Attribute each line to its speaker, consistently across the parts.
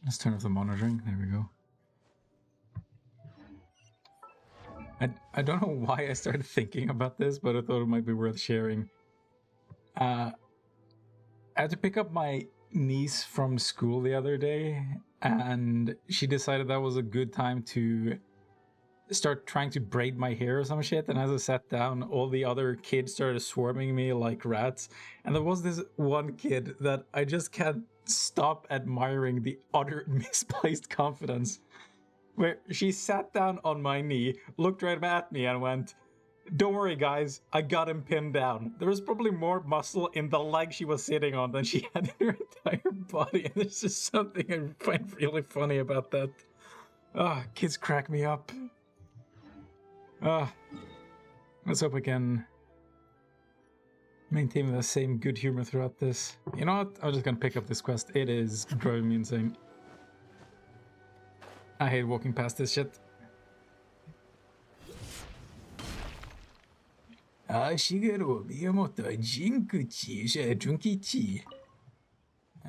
Speaker 1: Let's turn off the monitoring. There we go. I don't know why I started thinking about this, but I thought it might be worth sharing. I had to pick up my niece from school the other day, and she decided that was a good time to start trying to braid my hair or some shit. And as I sat down, all the other kids started swarming me like rats. And there was this one kid that I just can't stop admiring the utter misplaced confidence, where she sat down on my knee, looked right at me and went, "Don't worry guys, I got him pinned down." There was probably more muscle in the leg she was sitting on than she had in her entire body, and there's just something I find really funny about that. Kids crack me up. Let's hope I can maintain the same good humor throughout this. You know what? I'm just gonna pick up this quest. It is driving me insane. I hate walking past this shit.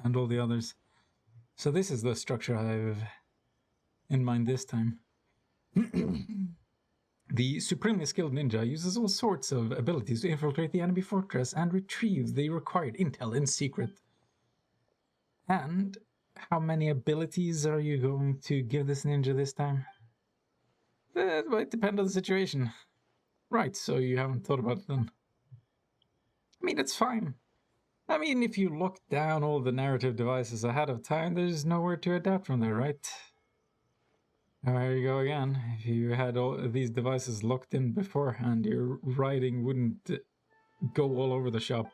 Speaker 1: And all the others. So this is the structure I have in mind this time. The supremely skilled ninja uses all sorts of abilities to infiltrate the enemy fortress and retrieve the required intel in secret. And how many abilities are you going to give this ninja this time? That might depend on the situation. Right, so you haven't thought about it then. I mean, it's fine. I mean, if you look down all the narrative devices ahead of time, there's nowhere to adapt from there, right? There you go again. If you had all these devices locked in beforehand, your writing wouldn't go all over the shop.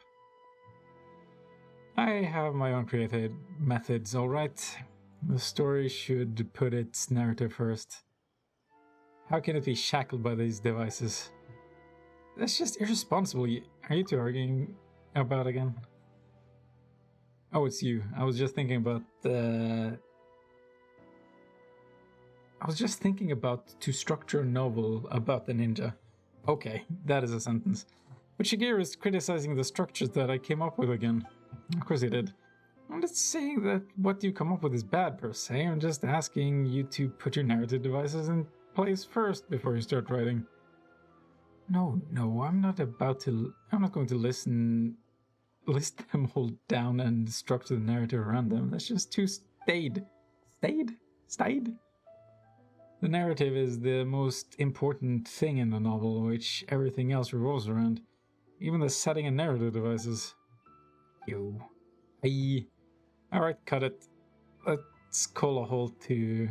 Speaker 1: I have my own creative methods, alright. The story should put its narrative first. How can it be shackled by these devices? That's just irresponsible. Are you two arguing about again? Oh, it's you. I was just thinking about to structure a novel about the ninja. Okay, that is a sentence. But Shigeru is criticizing the structures that I came up with again. Of course he did. I'm not saying that what you come up with is bad per se. I'm just asking you to put your narrative devices in place first before you start writing. No, I'm not going to list them all down and structure the narrative around them. That's just too staid. Staid? The narrative is the most important thing in the novel, which everything else revolves around. Even the setting and narrative devices. Alright, cut it. Let's call a halt to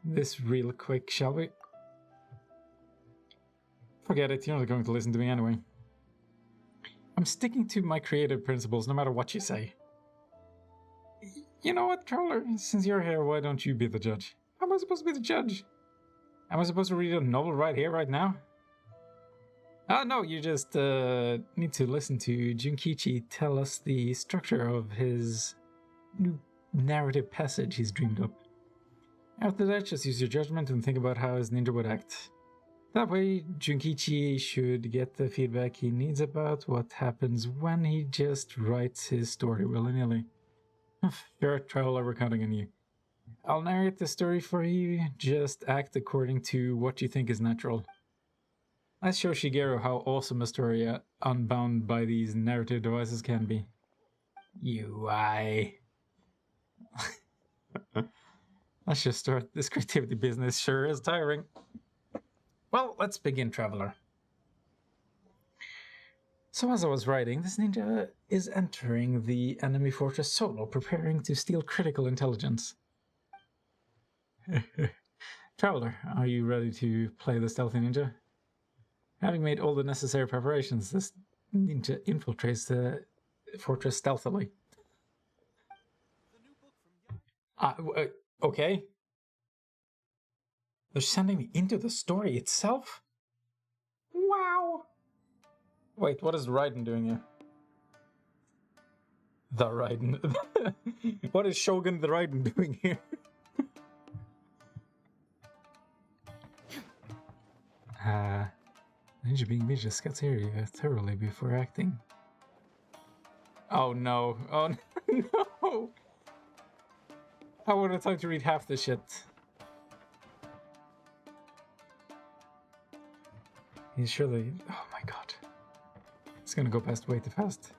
Speaker 1: this real quick, shall we? Forget it, you're not going to listen to me anyway. I'm sticking to my creative principles no matter what you say. You know what, Troller? Since you're here, why don't you be the judge? How am I supposed to be the judge? Am I supposed to read a novel right here, right now? No, you just need to listen to Junkichi tell us the structure of his new narrative passage he's dreamed up. After that, just use your judgment and think about how his ninja would act. That way, Junkichi should get the feedback he needs about what happens when he just writes his story willy-nilly. Sure, Traveler, we're counting on you. I'll narrate the story for you, just act according to what you think is natural. Let's show Shigeru how awesome a story unbound by these narrative devices can be. UI. Let's just start this creativity business. Sure is tiring. Well, let's begin, Traveler. So as I was writing, this ninja is entering the enemy fortress solo, preparing to steal critical intelligence. Traveler, are you ready to play the stealthy ninja? Having made all the necessary preparations, this ninja infiltrates the fortress stealthily. Okay. They're sending me into the story itself? Wow! Wait, what is Raiden doing here? The Raiden. What is Shogun the Raiden doing here? Ninja being me just gets here thoroughly before acting. Oh no. Oh no! I would have time to read half the shit. He's surely... Oh my god. It's gonna go past way too fast.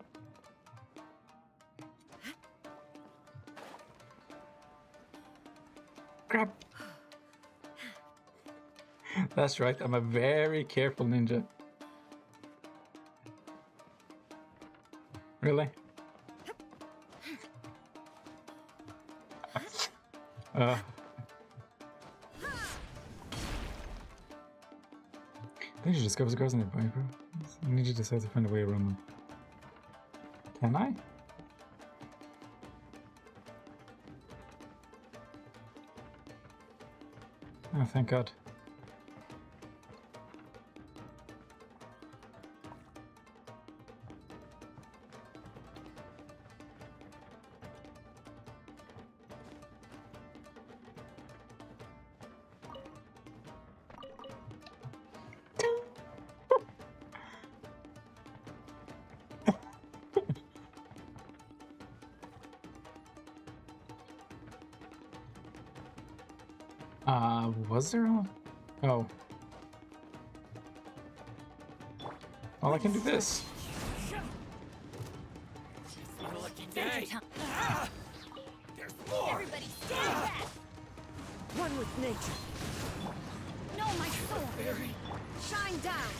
Speaker 1: Crap! That's right, I'm a very careful ninja. Really? Ninja discovers a girls in the bro. Ninja decides to find a way around them. Can I? Oh, thank God. Was there a... Oh. Well, I can do this.
Speaker 2: There's more! Everybody stand back!
Speaker 3: One with nature.
Speaker 2: No, my soul!
Speaker 3: Shine down!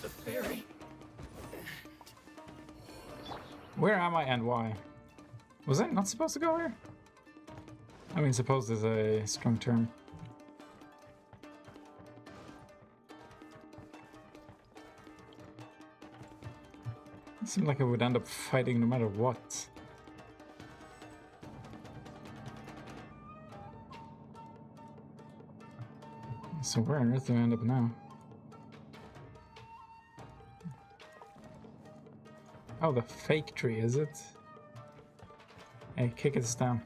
Speaker 2: The fairy!
Speaker 1: Where am I and why? Was I not supposed to go here? I mean, supposed is a strong term. It seemed like I would end up fighting no matter what. So where on earth do I end up now? Oh, the fake tree, is it? Hey, kick it down.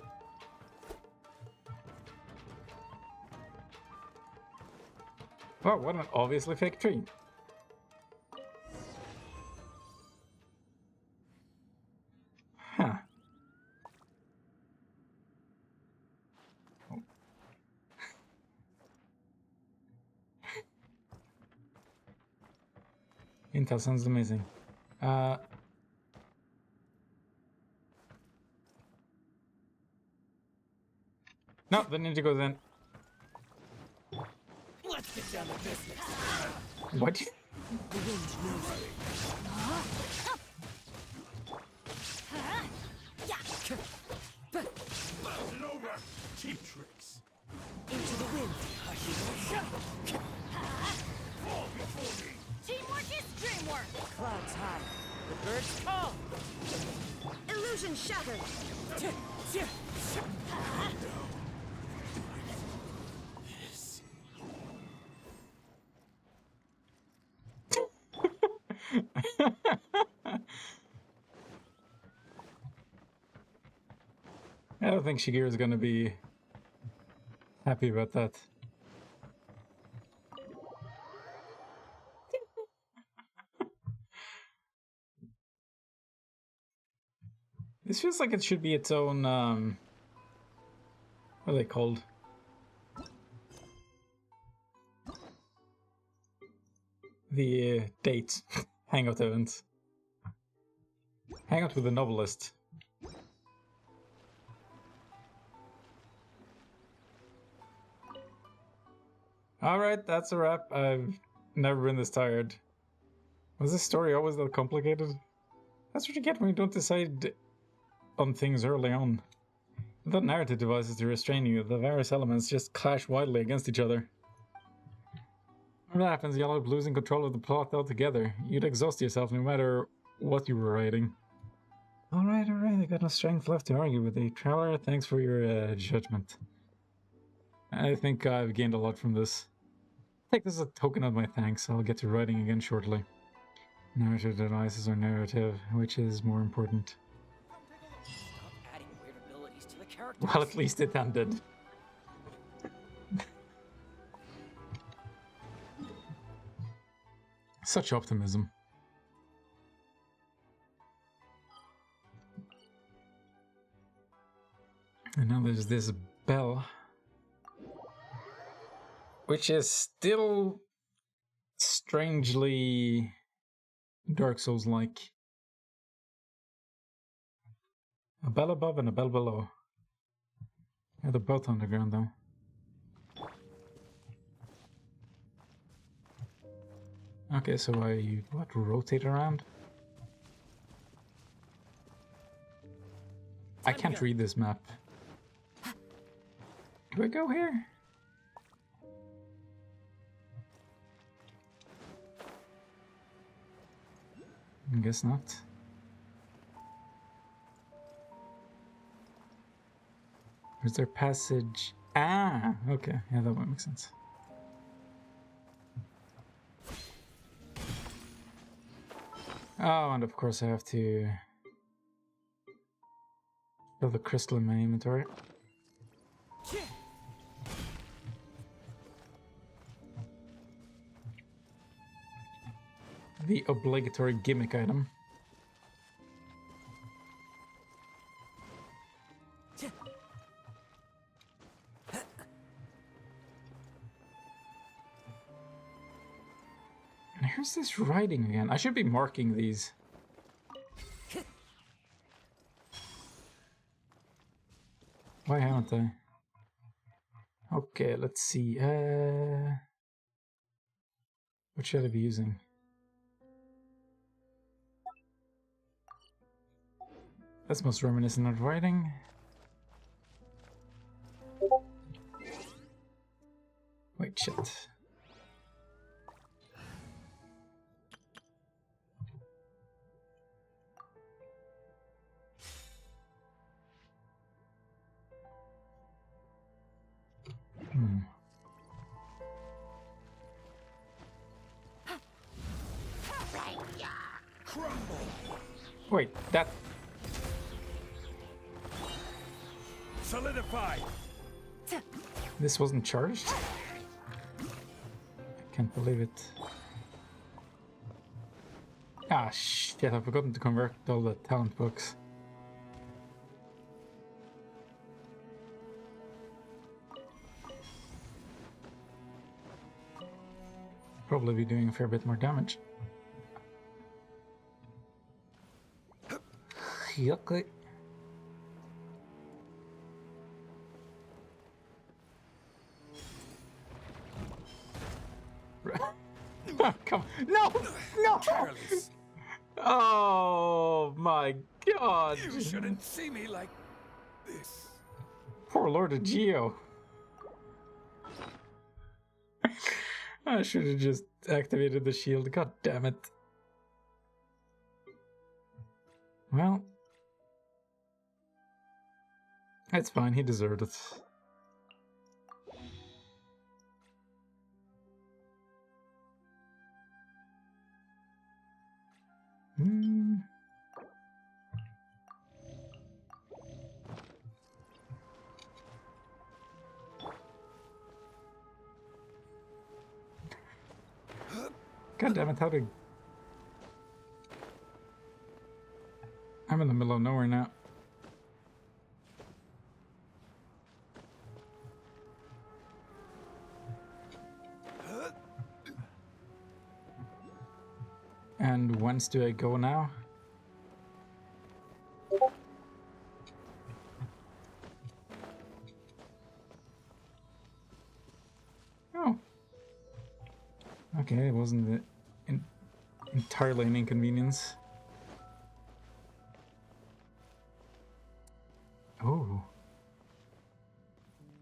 Speaker 1: Oh, what an obviously fake tree. Huh. Oh. Intel sounds amazing. No, the ninja goes in.
Speaker 2: Let's get down to business!
Speaker 1: What?
Speaker 3: The wind knows it.
Speaker 2: Bound it over! Cheap tricks!
Speaker 3: Into the wind.
Speaker 2: Fall before me!
Speaker 4: Teamwork is dreamwork!
Speaker 3: Clouds high. The birds call. Illusion shattered.
Speaker 1: I don't think Shigeru's gonna be happy about that. This feels like it should be its own, what are they called? The dates. Hangout events. Hangout with the novelist. Alright, that's a wrap. I've never been this tired. Was this story always that complicated? That's what you get when you don't decide on things early on. Without narrative devices to restrain you, the various elements just clash wildly against each other. When that happens, you'll end up losing control of the plot altogether. You'd exhaust yourself no matter what you were writing. Alright, I got no strength left to argue with the Traveler. Thanks for your judgment. I think I've gained a lot from this. Take this as a token of my thanks. I'll get to writing again shortly. Narrative devices or narrative, which is more important?
Speaker 2: Stop adding weird abilities to the characters.
Speaker 1: Well, at least it ended. Such optimism. And now there's this bell, which is still strangely Dark Souls-like. A bell above and a bell below. Yeah, they're both on the ground though. Okay, so I rotate around? I can't read this map. Do I go here? I guess not. Is there passage? Ah, okay. Yeah, that would make sense. Oh, and of course I have to fill the crystal in my inventory. The obligatory gimmick item. And here's this writing again. I should be marking these. Why haven't I? Okay, let's see. What should I be using? That's most reminiscent of writing. Wait, shit. Wait, that...
Speaker 2: Solidify.
Speaker 1: This wasn't charged? I can't believe it. Ah, shit, I've forgotten to convert all the talent books. Probably be doing a fair bit more damage. Okay. Come on. No! No!
Speaker 2: Careless.
Speaker 1: Oh my god!
Speaker 2: You shouldn't see me like this.
Speaker 1: Poor Lord of Geo. I should have just activated the shield. God damn it. Well, it's fine. He deserved it. God damn it, how to... I'm in the middle of nowhere now. And whence do I go now? Oh. Okay, it wasn't entirely an inconvenience. Oh.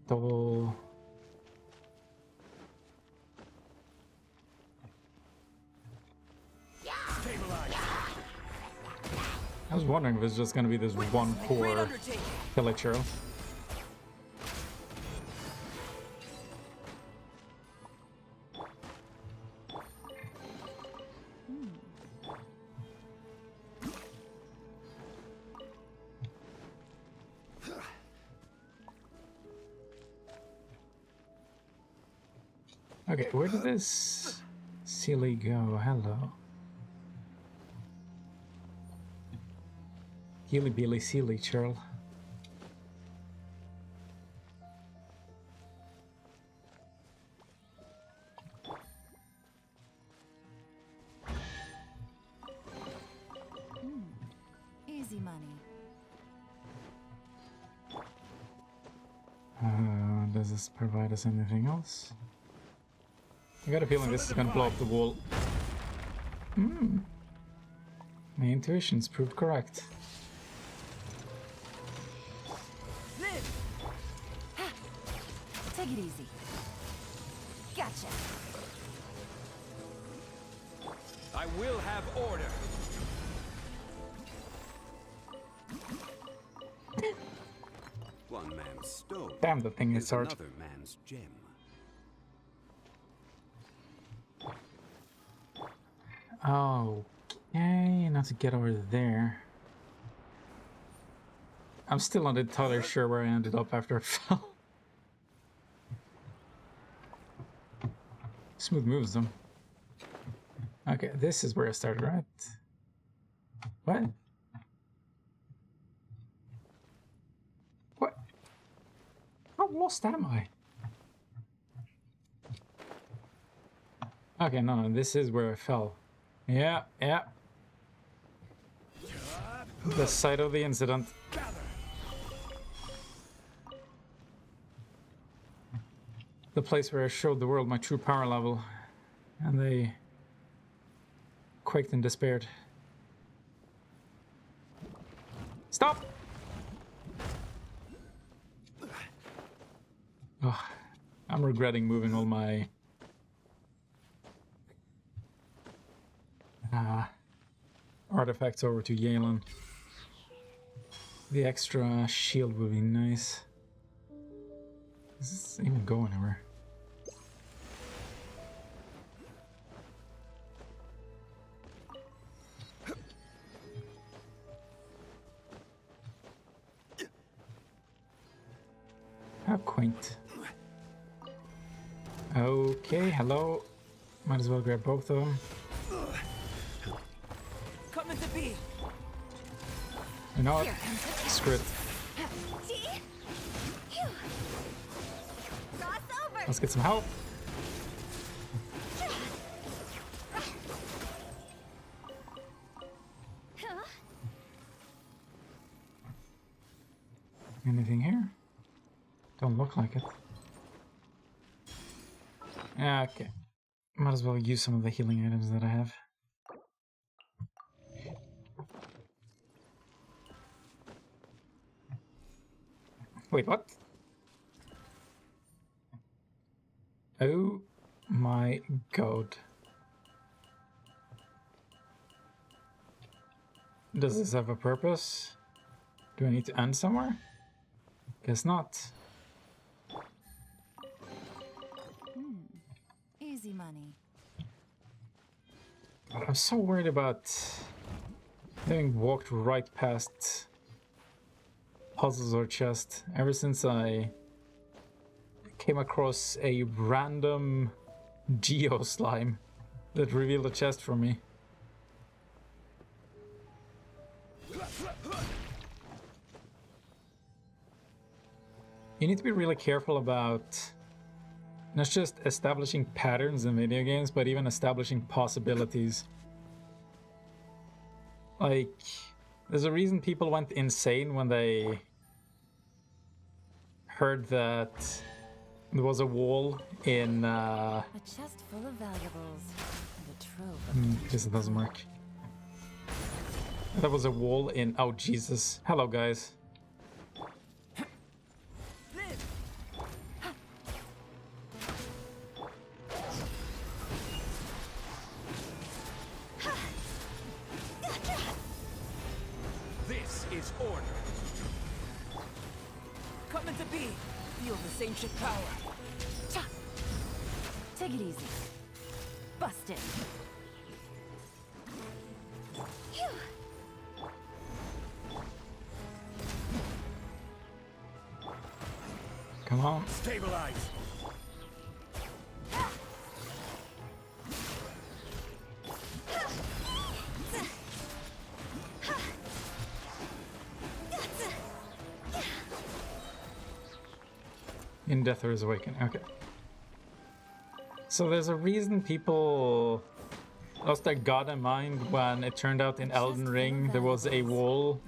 Speaker 1: Double... I was wondering if it's just gonna be this one poor Electro. Okay, where did this Silly go, hello. Healy Billy Silly churl.
Speaker 3: Easy money.
Speaker 1: Does this provide us anything else? I got a feeling this is gonna blow up the wall. My intuitions proved correct.
Speaker 3: Live. Ha. Take it easy. Gotcha.
Speaker 2: I will have order.
Speaker 5: One man's stone
Speaker 1: Damn, the thing is
Speaker 5: is
Speaker 1: hard.
Speaker 5: another man's gem.
Speaker 1: Okay, not to get over there. I'm still not entirely sure where I ended up after I fell. Smooth moves them. Okay, this is where I started, right? What? What? How lost am I? Okay, no, this is where I fell. Yeah. The site of the incident. The place where I showed the world my true power level. And they quaked and despaired. Stop! Oh, I'm regretting moving all my artifacts over to YELAN. The extra shield would be nice. Does this even go anywhere? How quaint. Okay, hello. Might as well grab both of them.
Speaker 3: Coming to be.
Speaker 1: You know what? Screw it.
Speaker 4: See? Phew. Cross over.
Speaker 1: Let's get some help.
Speaker 4: Huh?
Speaker 1: Anything here? Don't look like it. Okay. Might as well use some of the healing items that I have. Wait, what? Oh my god. Does this have a purpose? Do I need to end somewhere? Guess not.
Speaker 3: Easy money.
Speaker 1: I'm so worried about having walked right past puzzles or chest ever since I came across a random geo slime that revealed a chest for me. You need to be really careful about not just establishing patterns in video games, but even establishing possibilities. Like, there's a reason people went insane when they heard that there was a wall in
Speaker 3: A chest full of valuables and a trove of
Speaker 1: this doesn't work. There was a wall in, oh Jesus. Hello guys.
Speaker 2: This is order.
Speaker 3: coming to be. Feel this ancient power. Cha. Take it easy. Bust it.
Speaker 4: Phew.
Speaker 1: Come on.
Speaker 2: Stabilize.
Speaker 1: In Death or His Awakening. Okay. So there's a reason people lost their goddamn mind when it turned out in Elden Ring there was a wall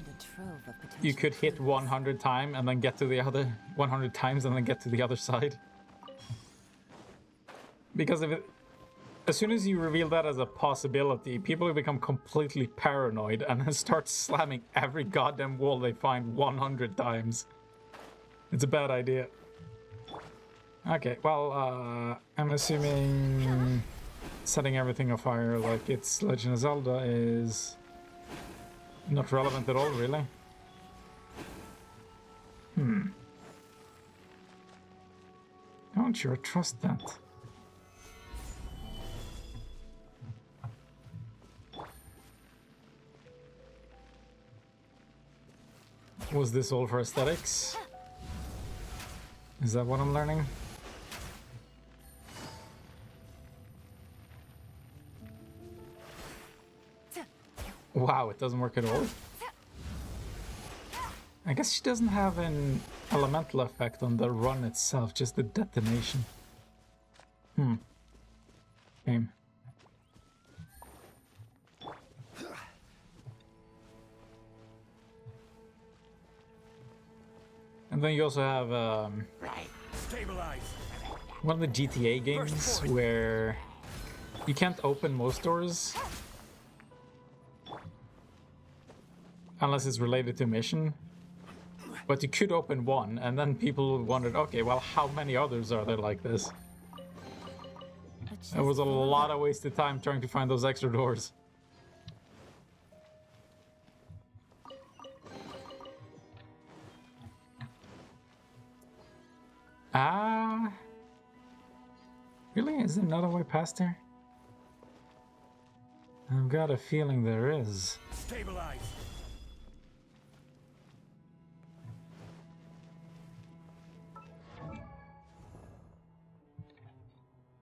Speaker 1: you could hit 100 times and then get to the other 100 times and then get to the other side. Because if it, as soon as you reveal that as a possibility, people become completely paranoid and then start slamming every goddamn wall they find 100 times. It's a bad idea. Okay, well, I'm assuming setting everything on fire like it's Legend of Zelda is not relevant at all, really. Don't sure trust that. Was this all for aesthetics? Is that what I'm learning? Wow, it doesn't work at all. I guess she doesn't have an elemental effect on the run itself, just the detonation. Game. And then you also have
Speaker 2: Stabilize.
Speaker 1: one of the GTA games where you can't open most doors unless it's related to mission, but you could open one, and then people wondered, okay, well, how many others are there like this? It was a lot of wasted time trying to find those extra doors. Really? Is there another way past here? I've got a feeling there is.
Speaker 2: Stabilize.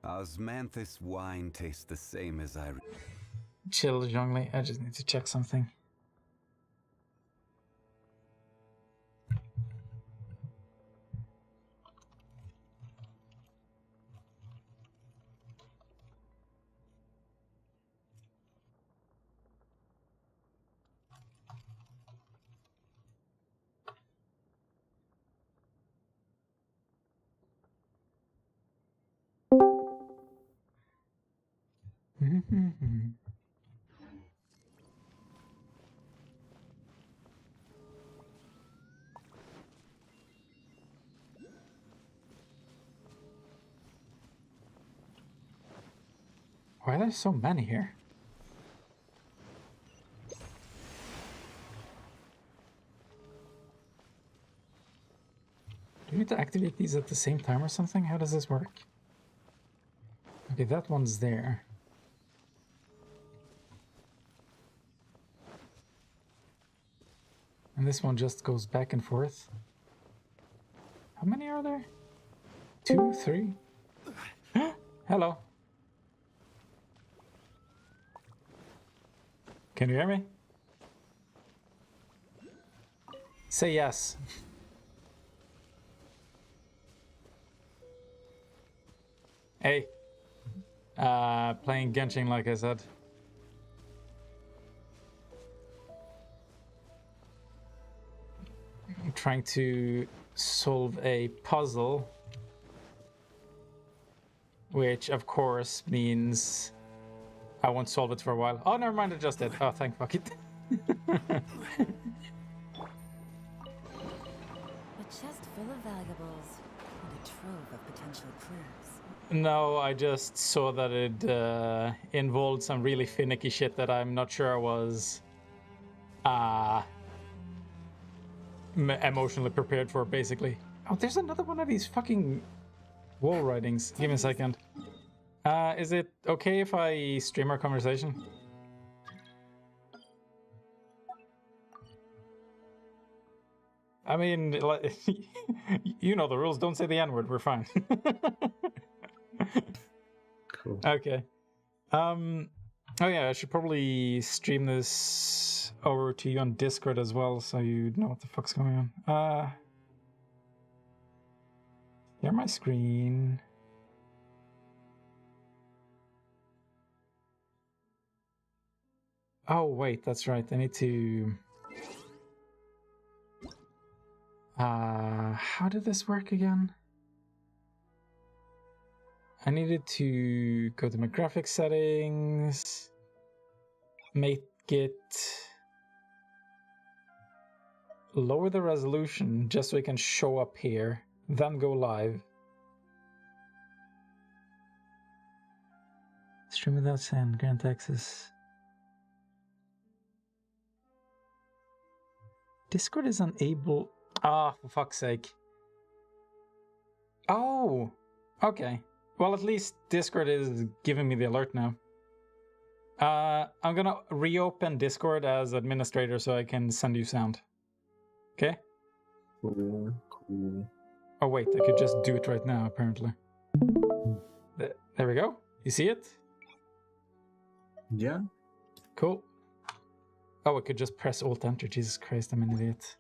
Speaker 5: Osmanthus wine tastes the same as I...
Speaker 1: Chill, Zhongli. I just need to check something. Why are there so many here? Do we need to activate these at the same time or something? How does this work? Okay, that one's there. And this one just goes back and forth. How many are there? 2, 3? Hello. Can you hear me? Say yes. Hey. Playing Genshin, like I said. I'm trying to solve a puzzle. Which, of course, means I won't solve it for a while. Oh, never mind, I just did. Oh, thank fuck it.
Speaker 3: A chest full of valuables and a trove of potential clues.
Speaker 1: No, I just saw that it involved some really finicky shit that I'm not sure I was emotionally prepared for, basically. Oh, there's another one of these fucking wall writings. Give me a second. Is it okay if I stream our conversation? I mean, like, you know the rules. Don't say the N-word. We're fine.
Speaker 6: Cool.
Speaker 1: Okay. Oh yeah, I should probably stream this over to you on Discord as well, so you know what the fuck's going on. Share my screen. Oh, wait, that's right. I need to... how did this work again? I needed to go to my graphics settings, make it lower the resolution just so it can show up here, then go live. Stream without sound, grant access. Discord is unable. Ah, for fuck's sake. Oh, okay. Well, at least Discord is giving me the alert now. I'm gonna reopen Discord as administrator so I can send you sound. Okay?
Speaker 6: Cool, cool.
Speaker 1: Oh wait, I could just do it right now, apparently. There we go. You see it?
Speaker 6: Yeah.
Speaker 1: Cool. Oh, I could just press Alt-Enter. Jesus Christ, I'm an idiot.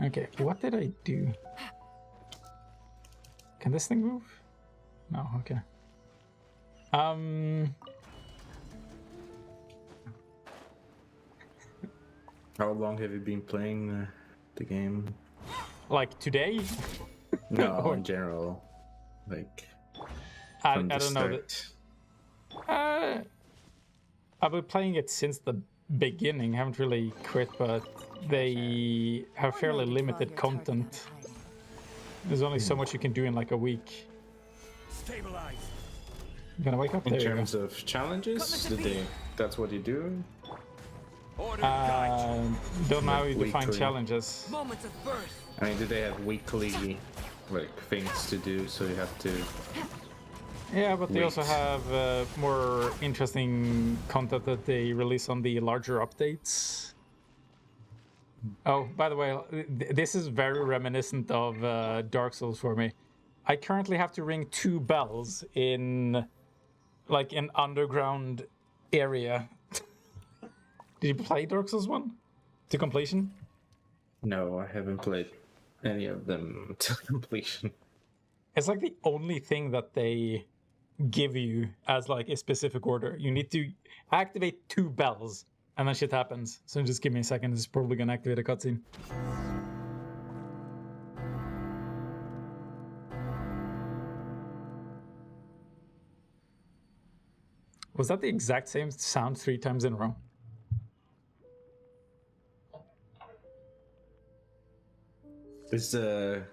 Speaker 1: Okay, what did I do? Can this thing move? No, okay.
Speaker 6: How long have you been playing the game?
Speaker 1: Like today?
Speaker 6: No, in general. Like,
Speaker 1: I
Speaker 6: from the
Speaker 1: don't know.
Speaker 6: start.
Speaker 1: I've been playing it since the beginning. Haven't really quit, but they have fairly limited content. There's only so much you can do in like a week.
Speaker 2: Stabilize.
Speaker 1: I'm gonna wake up
Speaker 6: In
Speaker 1: there.
Speaker 6: terms of challenges, that's what you do?
Speaker 2: Order guide.
Speaker 1: Don't know how you
Speaker 6: Like
Speaker 1: define
Speaker 6: weekly.
Speaker 1: challenges.
Speaker 3: Moments of birth.
Speaker 6: I mean, do they have weekly, like, things to do, so you have to...
Speaker 1: Yeah, but they also
Speaker 6: Wait.
Speaker 1: have more interesting content that they release on the larger updates. Oh, by the way, this is very reminiscent of Dark Souls for me. I currently have to ring 2 bells in, like, an underground area. Did you play Dark Souls 1 to completion?
Speaker 6: No, I haven't played any of them to completion.
Speaker 1: It's like the only thing that they give you as like a specific order. You need to activate 2 bells and then shit happens. So just give me a second. It's probably gonna activate a cutscene. Was that the exact same sound 3 times in a row?
Speaker 6: Is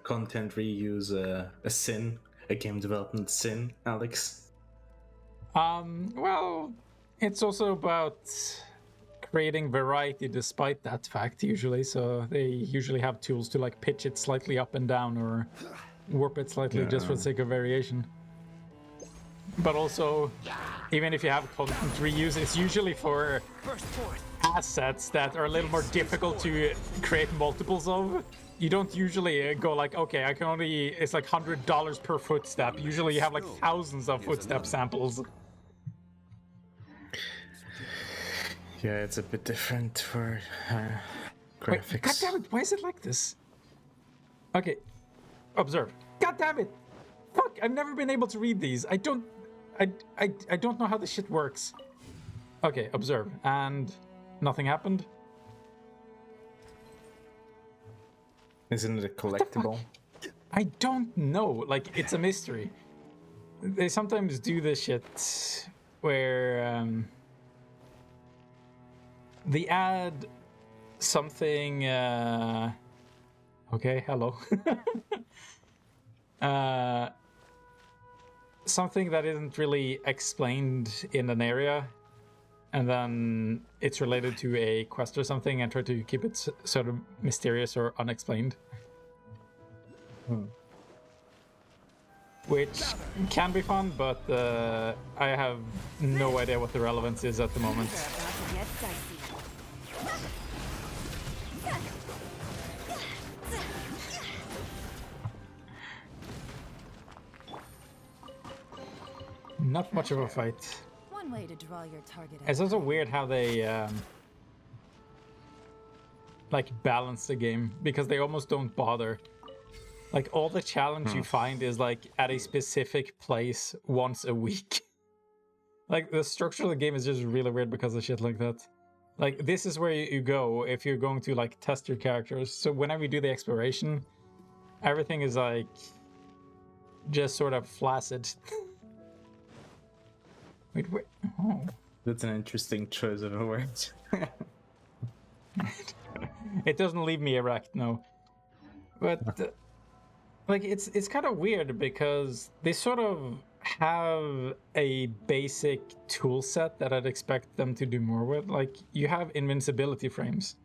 Speaker 6: content reuse a sin? A game development sin, Alex?
Speaker 1: Well, it's also about creating variety despite that fact usually. So they usually have tools to like pitch it slightly up and down or warp it slightly just for the sake of variation. But also, even if you have content reuse, it's usually for
Speaker 3: Burst forth.
Speaker 1: assets that are a little more difficult to create multiples of. You don't usually go like, okay, I can only, it's like $100 per footstep. Usually you have like thousands of footstep samples.
Speaker 6: Yeah, it's a bit different for
Speaker 1: Wait,
Speaker 6: graphics.
Speaker 1: God damn it, why is it like this? Okay, observe. God damn it! Fuck, I've never been able to read these. I don't know how this shit works. Okay, observe, and nothing happened.
Speaker 6: Isn't it a collectible?
Speaker 1: I don't know, like, it's a mystery. They sometimes do this shit where, they add something, okay, hello. Something that isn't really explained in an area, and then it's related to a quest or something, and try to keep it sort of mysterious or unexplained. Which can be fun, but I have no idea what the relevance is at the moment.
Speaker 3: They're about to get dicey.
Speaker 1: Not much of a fight.
Speaker 3: One way to draw your target.
Speaker 1: It's
Speaker 3: out.
Speaker 1: also weird how they like balance the game because they almost don't bother. Like all the challenge you find is like at a specific place once a week. Like the structure of the game is just really weird because of shit like that. Like this is where you go if you're going to like test your characters. So whenever you do the exploration, everything is like just sort of flaccid. Wait. Oh.
Speaker 6: That's an interesting choice of a word.
Speaker 1: It doesn't leave me erect, no. But like it's kind of weird because they sort of have a basic tool set that I'd expect them to do more with. Like you have invincibility frames,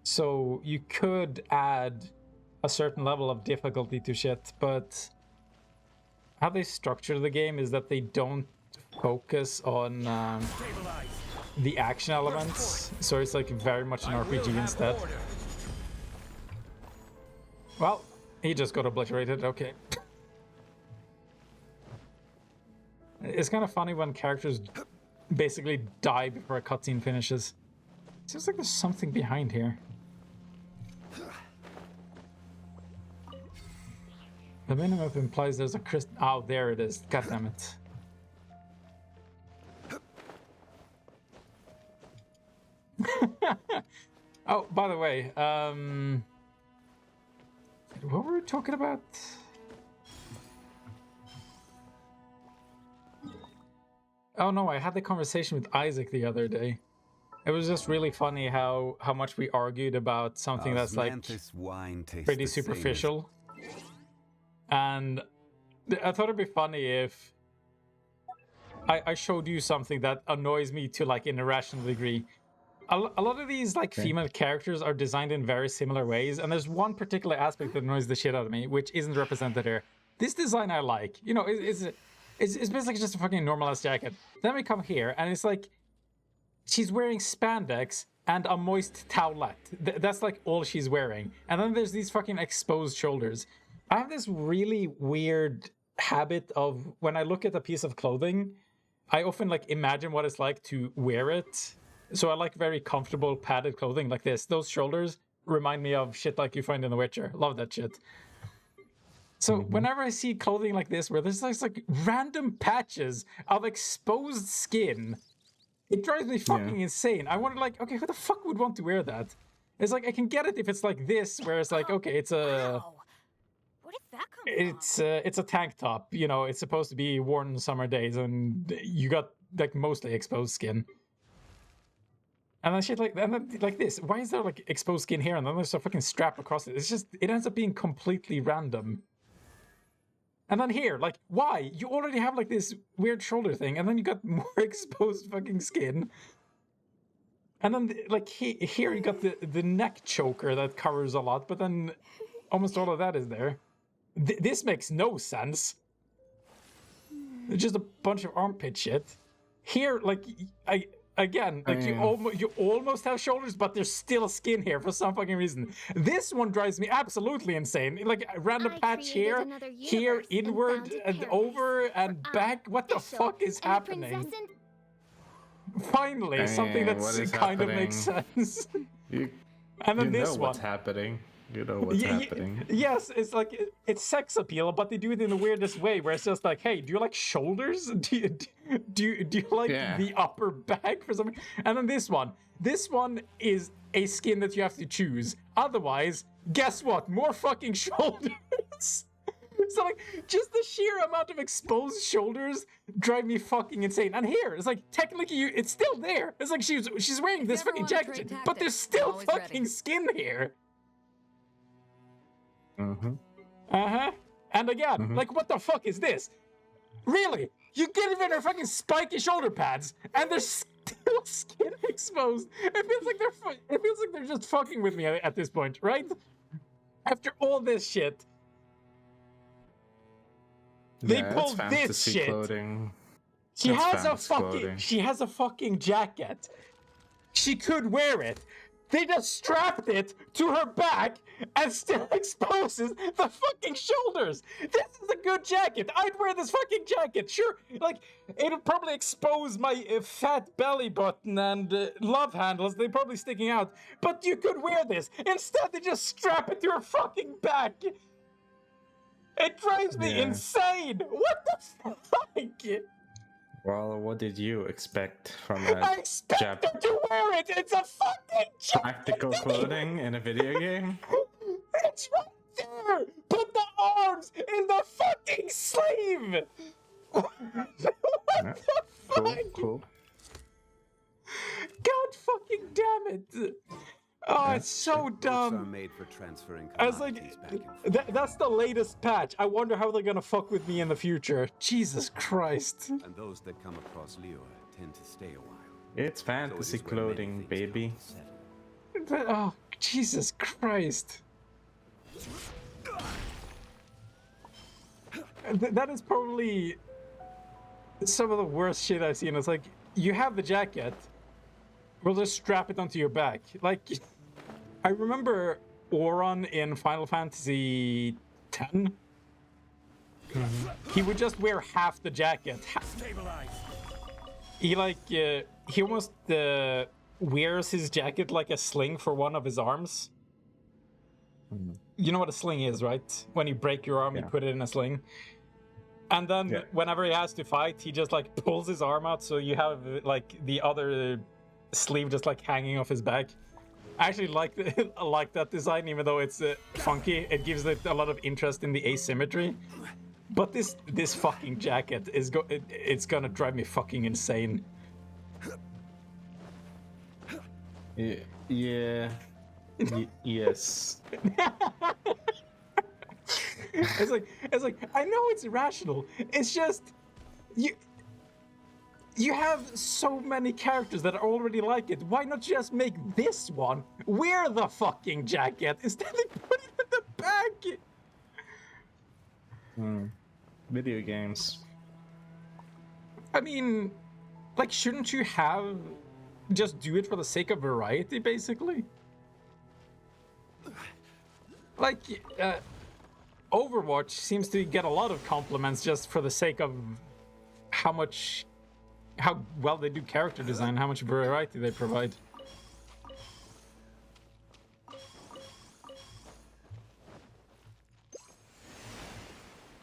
Speaker 1: so you could add a certain level of difficulty to shit, but how they structure the game is that they don't focus on
Speaker 2: Stabilize.
Speaker 1: the action elements, so it's like very much an RPG instead. Well, he just got obliterated, okay. It's kind of funny when characters basically die before a cutscene finishes. Seems like there's something behind here. The minimum implies there's a crystal. Oh, there it is. God damn it. Oh, by the way, what were we talking about? Oh no, I had the conversation with Isaac the other day. It was just really funny how much we argued about something that's like pretty superficial. And I thought it'd be funny if I showed you something that annoys me to like an irrational degree. A lot of these like female characters are designed in very similar ways, and there's one particular aspect that annoys the shit out of me, which isn't represented here. This design I like, you know, it's basically just a fucking normal ass jacket. Then we come here, and it's like she's wearing spandex and a moist towelette. That's like all she's wearing, and then there's these fucking exposed shoulders. I have this really weird habit of when I look at a piece of clothing, I often like imagine what it's like to wear it. So I like very comfortable padded clothing like this. Those shoulders remind me of shit like you find in The Witcher. Love that shit. So whenever I see clothing like this, where there's like random patches of exposed skin, it drives me fucking insane. I wonder, like, okay, who the fuck would want to wear that? It's like, I can get it if it's like this, where it's like, okay, it's a...
Speaker 4: Wow. Where did that come from?
Speaker 1: It's a tank top, you know, it's supposed to be worn on summer days, and you got like mostly exposed skin. And then shit like, and then like this, why is there like exposed skin here and then there's a fucking strap across it? It's just, it ends up being completely random. And then here, like, why? You already have like this weird shoulder thing, and then you got more exposed fucking skin. And then like here you got the neck choker that covers a lot, but then almost all of that is there. This makes no sense. It's just a bunch of armpit shit. Here, like, you almost have shoulders, but there's still skin here for some fucking reason. This one drives me absolutely insane. Like a random patch here, inward and over and back. What the fuck is happening? Finally, something that kind of makes sense. And then this one.
Speaker 6: What's happening. You know what's happening.
Speaker 1: Yes, it's like it's sex appeal, but they do it in the weirdest way, where it's just like, hey, do you like shoulders? Do you like the upper back for something? And then this one is a skin that you have to choose. Otherwise, guess what? More fucking shoulders. So like, just the sheer amount of exposed shoulders drive me fucking insane. And here, it's like technically it's still there. It's like she's wearing this fucking jacket, but there's still fucking skin here. And again, like, what the fuck is this? Really? You get even her fucking spiky shoulder pads, and there's still skin exposed. It feels like they're just fucking with me at this point, right? After all this shit, they pulled this shit.
Speaker 6: Clothing.
Speaker 1: She has a fucking jacket. She could wear it. They just strapped it to her back and still exposes the fucking shoulders. This is a good jacket. I'd wear this fucking jacket. Sure, like, it'll probably expose my fat belly button and love handles. They're probably sticking out. But you could wear this. Instead, they just strap it to her fucking back. It drives me insane. What the fuck?
Speaker 6: Well, what did you expect from
Speaker 1: I
Speaker 6: a
Speaker 1: expected to wear it. It's a fucking jacket.
Speaker 6: practical clothing in a video game?
Speaker 1: It's right there. Put the arms in the fucking sleeve. What
Speaker 6: Yeah.
Speaker 1: the
Speaker 6: Cool,
Speaker 1: fuck?
Speaker 6: cool.
Speaker 1: God fucking damn it. Oh, it's so
Speaker 5: Boats are
Speaker 1: dumb.
Speaker 5: made for transferring
Speaker 1: I was like,
Speaker 5: commodities back and forth.
Speaker 1: that's the latest patch. I wonder how they're gonna fuck with me in the future. Jesus Christ.
Speaker 5: And those that come across Lure tend to stay a while.
Speaker 6: It's
Speaker 5: So it
Speaker 6: fantasy
Speaker 5: is where many
Speaker 6: clothing,
Speaker 5: things
Speaker 6: baby.
Speaker 5: come to settle.
Speaker 1: Oh, Jesus Christ. That is probably some of the worst shit I've seen. It's like, you have the jacket, we'll just strap it onto your back. Like, I remember Auron in Final Fantasy X. He would just wear half the jacket.
Speaker 2: Stabilize.
Speaker 1: He almost wears his jacket like a sling for one of his arms. You know what a sling is, right? When you break your arm, you
Speaker 6: Yeah.
Speaker 1: put it in a sling. And then
Speaker 6: Yeah.
Speaker 1: whenever he has to fight, he just like pulls his arm out, so you have like the other sleeve just like hanging off his back. I actually like I like that design, even though it's funky. It gives it a lot of interest in the asymmetry. But this fucking jacket is it's gonna drive me fucking insane.
Speaker 6: Yeah. Yes.
Speaker 1: It's like I know it's irrational. It's just you have so many characters that are already like it. Why not just make this one wear the fucking jacket instead of put it in the back?
Speaker 6: Video games.
Speaker 1: I mean, like, shouldn't you have just do it for the sake of variety, basically? Like, Overwatch seems to get a lot of compliments just for the sake of how well they do character design, how much variety they provide.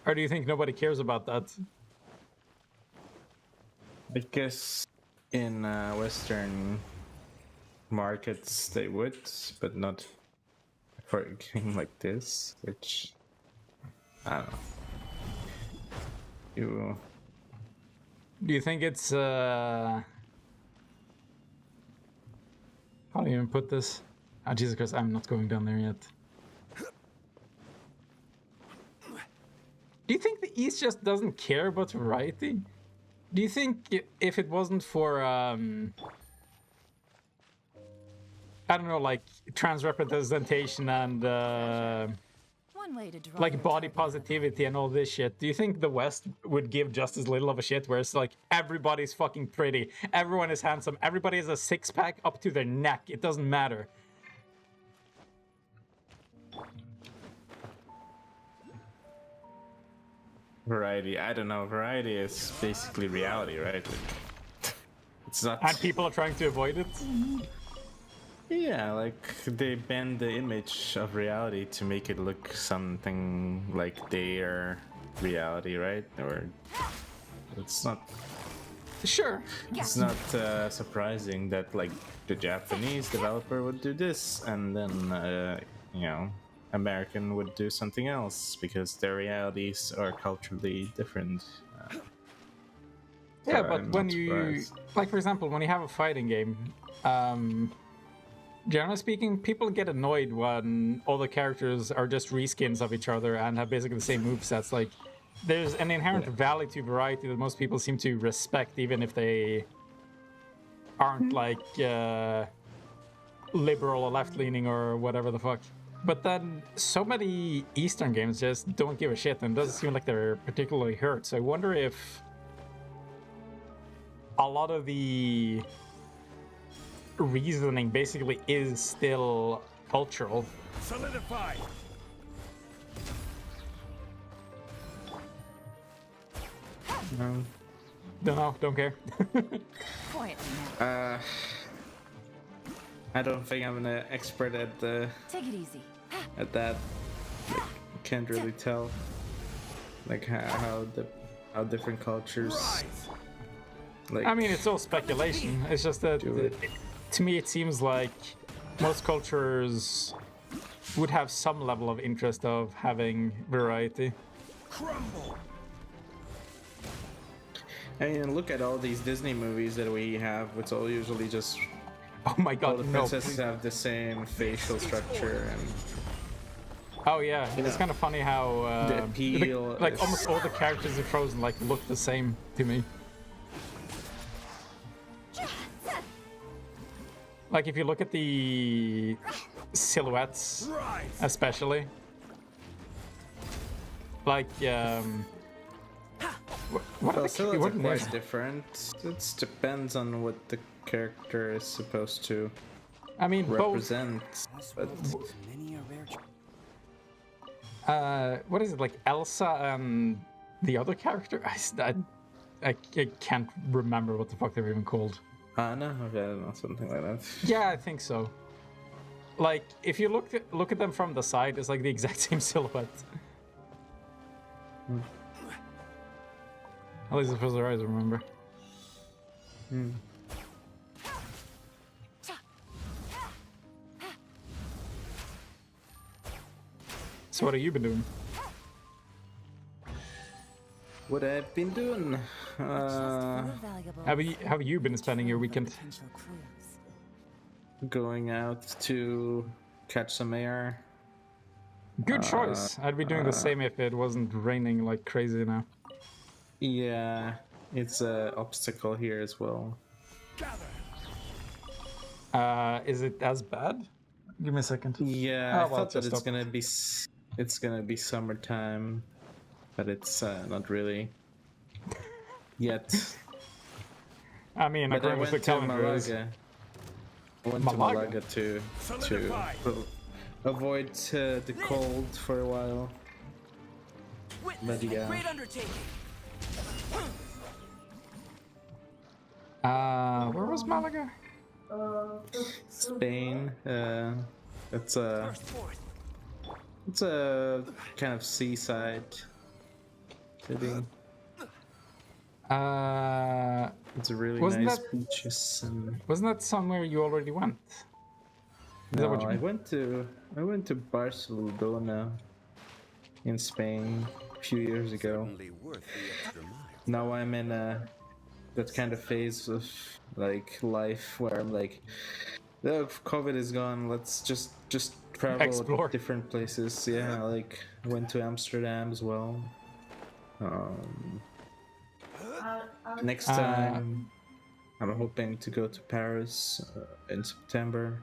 Speaker 1: Or do you think nobody cares about that?
Speaker 6: I guess in Western markets they would, but not for a game like this, which I don't know.
Speaker 1: Do you think it's how do you even put this? Oh, Jesus Christ, I'm not going down there yet. Do you think the East just doesn't care about variety? Do you think if it wasn't for I don't know, like trans representation and
Speaker 3: One way to draw
Speaker 1: like
Speaker 3: your
Speaker 1: body
Speaker 3: target.
Speaker 1: positivity and all this shit, do you think the West would give just as little of a shit, where it's like everybody's fucking pretty, everyone is handsome, everybody has a six-pack up to their neck, it doesn't matter?
Speaker 6: variety. I don't know. Variety is basically reality, right? Like, it's not.
Speaker 1: And people are trying to avoid it?
Speaker 6: Yeah, like they bend the image of reality to make it look something like their reality, right? Or it's not.
Speaker 1: Sure.
Speaker 6: It's not surprising that like the Japanese developer would do this, and then you know, American would do something else because their realities are culturally different.
Speaker 1: Yeah,
Speaker 6: So
Speaker 1: but
Speaker 6: I'm
Speaker 1: when
Speaker 6: not
Speaker 1: you,
Speaker 6: surprised.
Speaker 1: like for example, when you have a fighting game, generally speaking, people get annoyed when all the characters are just reskins of each other and have basically the same movesets. Like, there's an inherent value to variety that most people seem to respect, even if they aren't like liberal or left-leaning or whatever the fuck. But then so many Eastern games just don't give a shit, and it doesn't seem like they're particularly hurt. So I wonder if a lot of the reasoning basically is still cultural.
Speaker 2: Solidify.
Speaker 6: Um,
Speaker 1: Don't know, don't care.
Speaker 3: Quietly now.
Speaker 6: I don't think I'm an expert at
Speaker 3: Take it easy.
Speaker 6: that. Like, can't really tell, like how different cultures.
Speaker 2: Rise.
Speaker 6: Like,
Speaker 1: I mean, it's all speculation. It's just that,
Speaker 6: Do it.
Speaker 1: to me, it seems like most cultures would have some level of interest of having variety.
Speaker 2: Crumble.
Speaker 6: I mean, look at all these Disney movies that we have. It's all usually just
Speaker 1: Oh my
Speaker 6: all
Speaker 1: god,
Speaker 6: the
Speaker 1: no.
Speaker 6: princesses have the same facial structure and
Speaker 1: Oh yeah, it's kind of funny how
Speaker 6: The appeal
Speaker 1: like
Speaker 6: is-
Speaker 1: almost all the characters in Frozen like look the same to me. Like if you look at the silhouettes,
Speaker 2: Rise.
Speaker 1: especially, like what are
Speaker 6: well,
Speaker 1: the
Speaker 6: silhouettes are
Speaker 1: what
Speaker 6: quite
Speaker 1: names?
Speaker 6: different. It depends on what the character is supposed to
Speaker 1: I mean, both.
Speaker 6: represent. But
Speaker 2: Many a rare
Speaker 1: What is it like Elsa and the other character? I can't remember what the fuck they're even called.
Speaker 6: Anna, okay, I don't know, something like that.
Speaker 1: Yeah, I think so. Like, if you look at them from the side, it's like the exact same silhouette. At least as far as their eyes, I remember. So what have you been doing?
Speaker 6: What I've been doing?
Speaker 3: Full of valuables.
Speaker 1: How have you been spending your
Speaker 3: For
Speaker 1: weekend?
Speaker 3: potential clues.
Speaker 6: Going out to catch some air.
Speaker 1: Good choice. I'd be doing the same if it wasn't raining like crazy now.
Speaker 6: Yeah, it's a obstacle here as well.
Speaker 2: gather.
Speaker 1: Is it as bad? Give me a second.
Speaker 6: Yeah,
Speaker 1: Oh,
Speaker 6: I
Speaker 1: well,
Speaker 6: thought that
Speaker 1: just
Speaker 6: it's
Speaker 1: stop.
Speaker 6: gonna be it's gonna be summertime, but it's not really yet.
Speaker 1: I mean,
Speaker 6: But I
Speaker 1: according to the
Speaker 6: went to
Speaker 1: calendar, it is.
Speaker 6: Malaga. I went
Speaker 1: Malaga?
Speaker 6: to Malaga to
Speaker 2: Solidify.
Speaker 6: avoid the cold for a while.
Speaker 2: Witness
Speaker 6: But
Speaker 2: a
Speaker 6: yeah.
Speaker 2: great undertaking.
Speaker 1: Where was Malaga?
Speaker 6: Spain. It's a
Speaker 2: Burst forth.
Speaker 6: it's a kind of seaside city. It's a really
Speaker 1: Wasn't
Speaker 6: nice
Speaker 1: that-
Speaker 6: beaches and.
Speaker 1: Wasn't that somewhere you already went? Is that
Speaker 6: No,
Speaker 1: what you
Speaker 6: I
Speaker 1: mean?
Speaker 6: went to Barcelona in Spain a few years ago.
Speaker 5: Certainly worth the extra mile.
Speaker 6: Now I'm in that kind of phase of like life where I'm like, oh, COVID is gone. Let's just travel
Speaker 1: Explore.
Speaker 6: different places. Yeah, like went to Amsterdam as well. Next time, I'm hoping to go to Paris in September.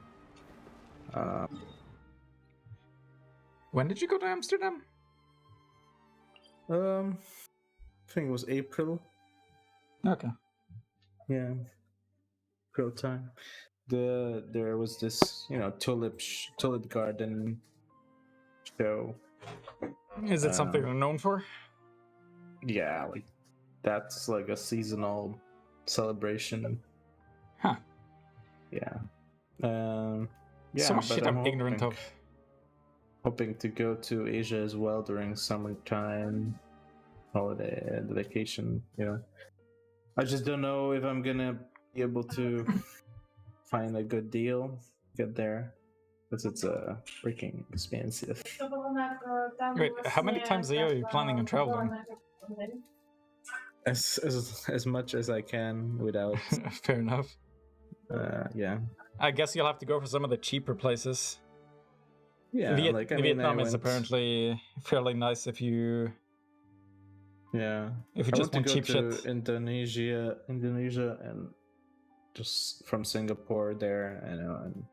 Speaker 1: When did you go to Amsterdam?
Speaker 6: I think it was April.
Speaker 1: Okay.
Speaker 6: Yeah, April time. There was this tulip garden show.
Speaker 1: Is it something they're known for?
Speaker 6: Yeah, like that's like a seasonal celebration.
Speaker 1: Huh.
Speaker 6: Yeah. Yeah.
Speaker 1: So much
Speaker 6: but
Speaker 1: shit I'm ignorant of.
Speaker 6: Hoping to go to Asia as well during summertime, holiday, the vacation. I just don't know if I'm gonna be able to find a good deal, get there, because it's freaking expensive.
Speaker 1: Wait, how many times a year are you planning on traveling?
Speaker 6: As much as I can without.
Speaker 1: Fair enough.
Speaker 6: Yeah.
Speaker 1: I guess you'll have to go for some of the cheaper places.
Speaker 6: Yeah. Like I mean,
Speaker 1: Vietnam
Speaker 6: I
Speaker 1: is
Speaker 6: went,
Speaker 1: apparently fairly nice if you
Speaker 6: Yeah.
Speaker 1: if you
Speaker 6: I
Speaker 1: just
Speaker 6: want to
Speaker 1: want
Speaker 6: go
Speaker 1: cheap
Speaker 6: to
Speaker 1: shit.
Speaker 6: Indonesia, and just from Singapore there. And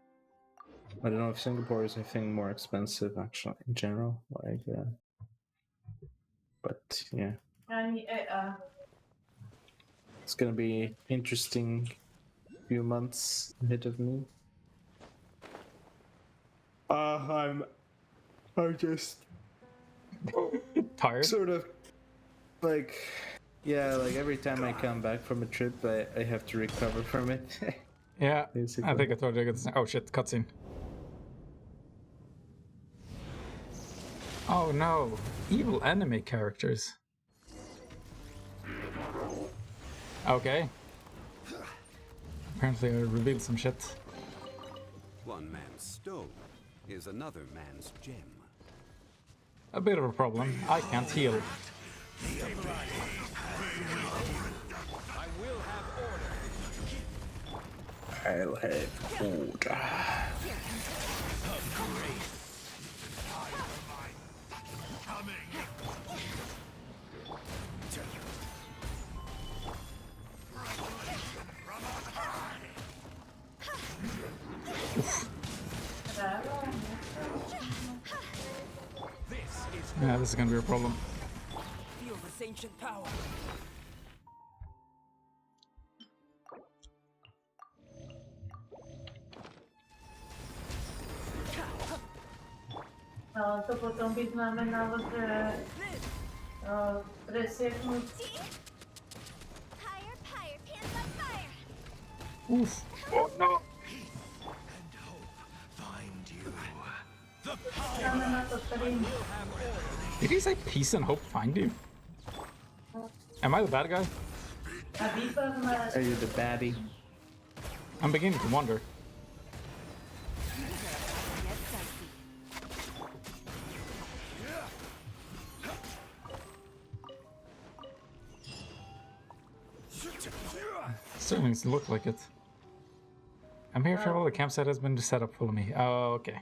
Speaker 6: I don't know if Singapore is anything more expensive actually in general. Like, but yeah, it's gonna be interesting few months ahead of me. I'm just
Speaker 1: Tired?
Speaker 6: sort of like, yeah, like every time I come back from a trip, I have to recover from it.
Speaker 1: Yeah,
Speaker 6: Basically.
Speaker 1: I think I told you I got. Oh shit, cutscene. Oh no, evil anime characters. Okay. Apparently I revealed some shit.
Speaker 5: One man's stone is another man's gem.
Speaker 1: A bit of a problem. I can't heal.
Speaker 6: I'll have order.
Speaker 1: Yeah, this is gonna be a problem.
Speaker 2: Feel this ancient power.
Speaker 7: No, to potom by znamenalo, že presieknúť
Speaker 4: Higher, higher, pants on fire.
Speaker 1: Oof. Oh no!
Speaker 7: znamená to 3.
Speaker 1: Did he say peace and hope find you? Am I the bad guy?
Speaker 7: A výborné,
Speaker 6: Are you the baddie?
Speaker 1: I'm beginning to wonder. Certainly doesn't look like it. I'm here for all the campsite has been set up for me. Oh, okay.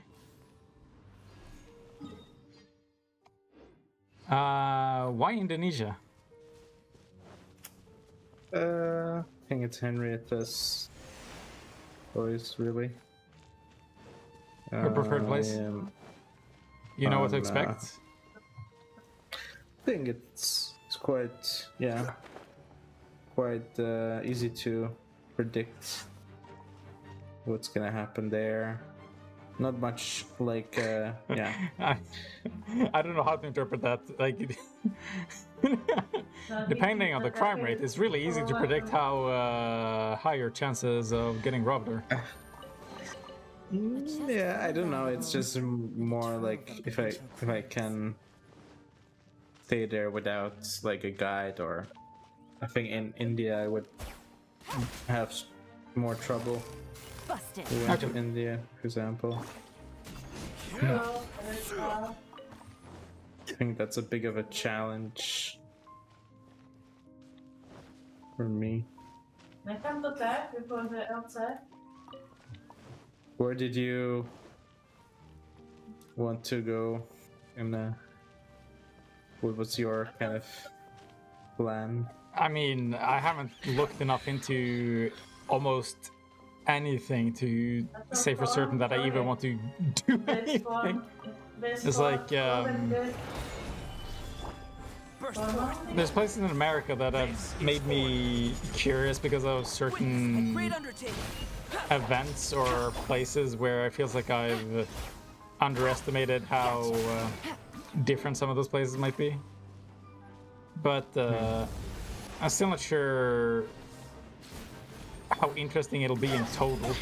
Speaker 1: Why Indonesia?
Speaker 6: I think it's Henrietta's voice, really.
Speaker 1: Her preferred place? You know what to
Speaker 6: Um,
Speaker 1: expect?
Speaker 6: I think it's quite, yeah, quite easy to predict what's gonna happen there. Not much like, yeah.
Speaker 1: I don't know how to interpret that. Like, depending on the crime rate, it's really easy to predict how high your chances of getting robbed are.
Speaker 6: Yeah, I don't know. It's just more like if I can stay there without like a guide, or I think in India I would have more trouble.
Speaker 3: Busted.
Speaker 6: We went to India, for example. I think that's a big of a challenge for me.
Speaker 7: nechám to tak, vypořádá LC.
Speaker 6: Where did you want to go? And what was your kind of plan?
Speaker 1: I mean, I haven't looked enough into almost anything to say for certain that I even want to do anything. It's like, there's places in America that have made me curious because of certain
Speaker 2: Great undertaking.
Speaker 1: events or places where it feels like I've underestimated how different some of those places might be. But I'm still not sure how interesting it'll be in total.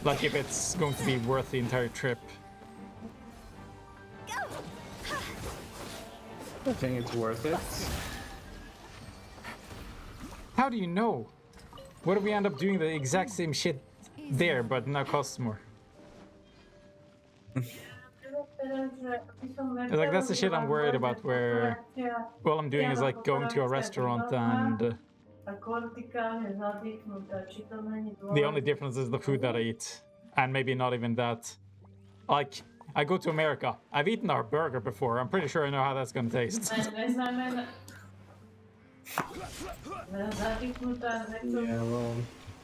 Speaker 1: Like if it's going to be worth the entire trip.
Speaker 6: I think it's worth it.
Speaker 1: How do you know? What if we end up doing the exact same shit there, but now costs more? Like that's the shit I'm worried about, where all I'm doing is like going to a restaurant and the only difference is the food that I eat. And maybe not even that. Like, I go to America. I've eaten our burger before. I'm pretty sure I know how that's gonna taste.
Speaker 6: Yeah, well,